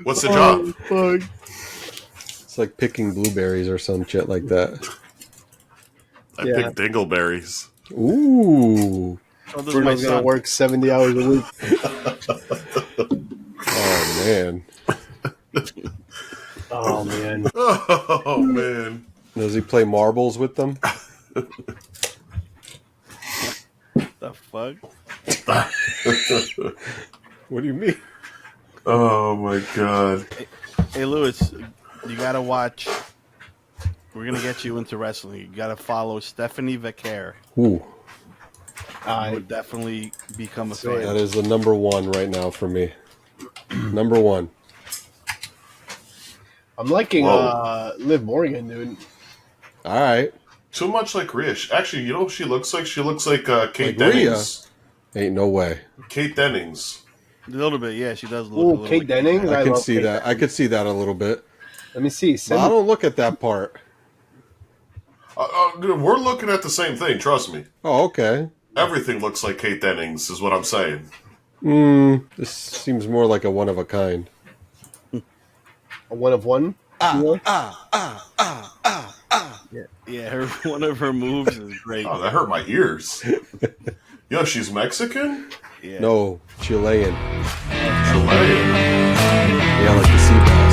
What's the job? Fuck. It's like picking blueberries or some shit like that. I picked dingleberries. Ooh. So this is my Bruno's gonna son. work 70 hours a week. Oh man. Oh man. Oh man. Does he play marbles with them? The fuck? What do you mean? Oh my god. Hey, Lewis, you gotta watch. We're gonna get you into wrestling. You gotta follow Stephanie Vaquer. Ooh. You would definitely become a Sweet. fan. That is the number one right now for me. Number one. I'm liking Whoa. Liv Morgan, dude. All right. Too much like Rhea. Actually, you know what she looks like? She looks like Kate Like Rhea? Dennings. Ain't no way. Kate Dennings. A little bit, yeah. She does look. a Ooh, little Kate like Dennings. I can love see Kate that. I could see that a little bit. Let me see. But I don't look at that part. Dude, we're looking at the same thing. Trust me. Oh, okay. Everything looks like Kate Dennings, is what I'm saying. This seems more like a one of a kind. A one of one. Yeah, one of her moves is great. Oh, that hurt my ears. Yo, she's Mexican? Yeah. No, Chilean. Chilean. Yeah, like the sea bass.